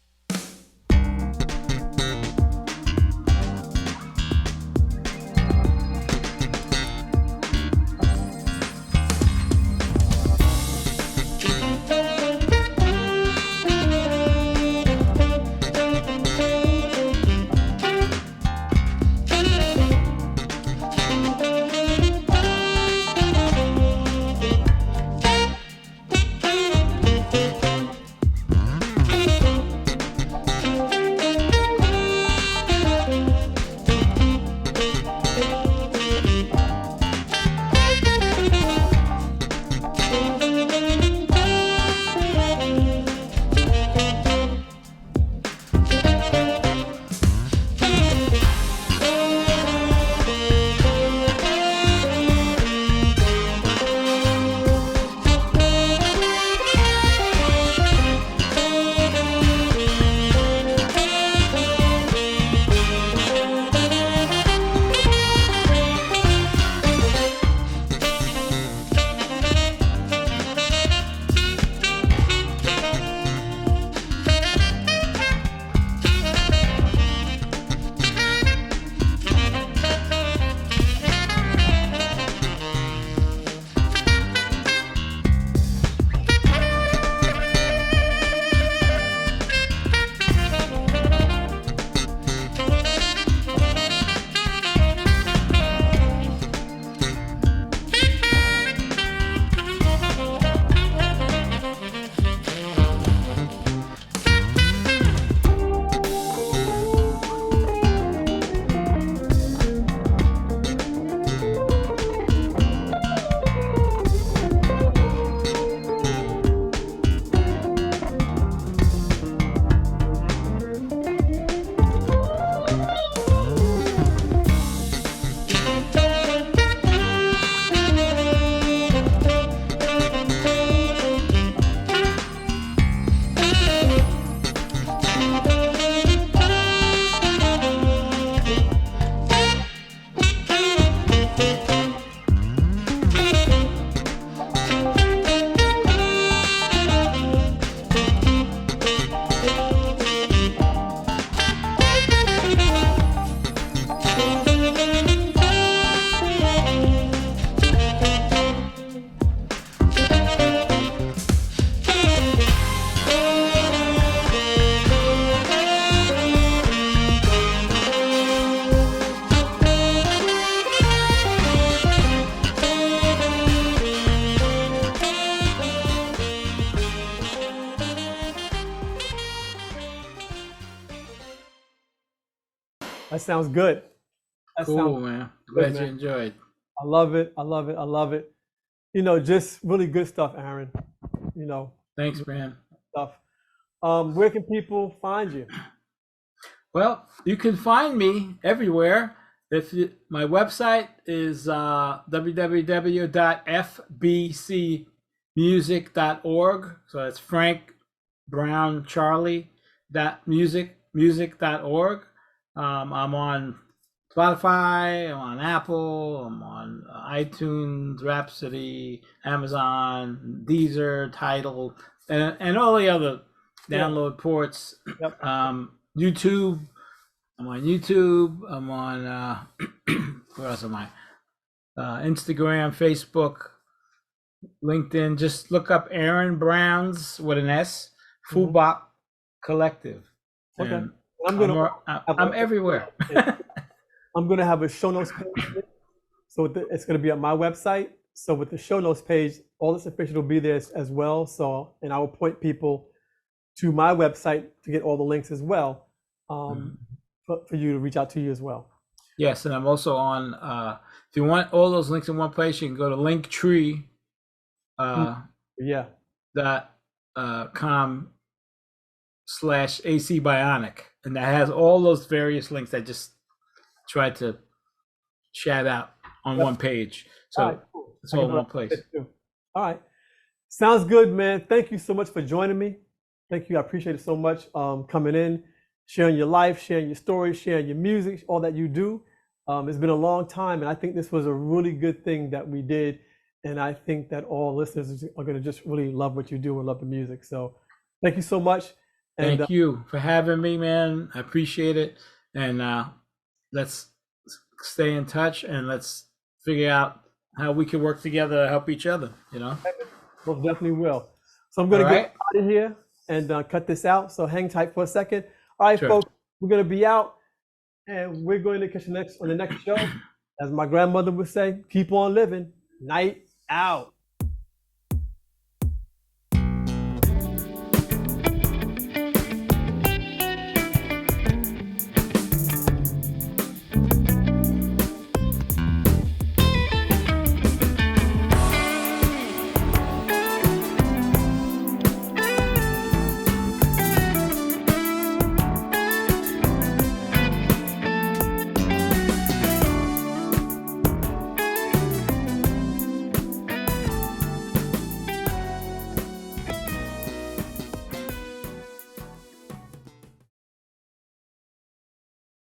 A: That sounds good. That
B: cool, man. Glad you enjoyed.
A: I love it. I love it. I love it. Just really good stuff, Aaron.
B: Thanks, man.
A: Stuff. Where can people find you?
B: Well, you can find me everywhere. My website is www.fbcmusic.org. So that's Frank Brown Charlie music.org. I'm on Spotify, I'm on Apple, I'm on iTunes, Rhapsody, Amazon, Deezer, Tidal, and all the other download ports.
A: Yep.
B: YouTube. I'm on YouTube. I'm on where else am I? Instagram, Facebook, LinkedIn. Just look up Aaron Brown's with an S, Fubak Collective.
A: Okay.
B: I'm everywhere.
A: I'm gonna have a show notes page, so it's gonna be on my website. So with the show notes page, all this information will be there as well. So, and I will point people to my website to get all the links as well, for you to reach out to you as well.
B: Yes, and I'm also on. If you want all those links in one place, you can go to Linktree. .com/AC Bionic, and that has all those various links I just tried to shout out on
A: Yep.
B: one page. So
A: All right, cool.
B: it's
A: I
B: all
A: can
B: in one place.
A: too. All right. Sounds good, man. Thank you so much for joining me. Thank you. I appreciate it so much coming in, sharing your life, sharing your stories, sharing your music, all that you do. It's been a long time, and I think this was a really good thing that we did. And I think that all listeners are going to just really love what you do and love the music. So thank you so much. And
B: Thank you for having me, man. I appreciate it. And let's stay in touch and let's figure out how we can work together to help each other, you know?
A: most definitely will. So I'm going
B: All
A: to
B: right.
A: get out of here and cut this out. So hang tight for a second. All right,
B: Sure.
A: folks, we're going to be out and we're going to catch you on the next show. As my grandmother would say, keep on living. Night out.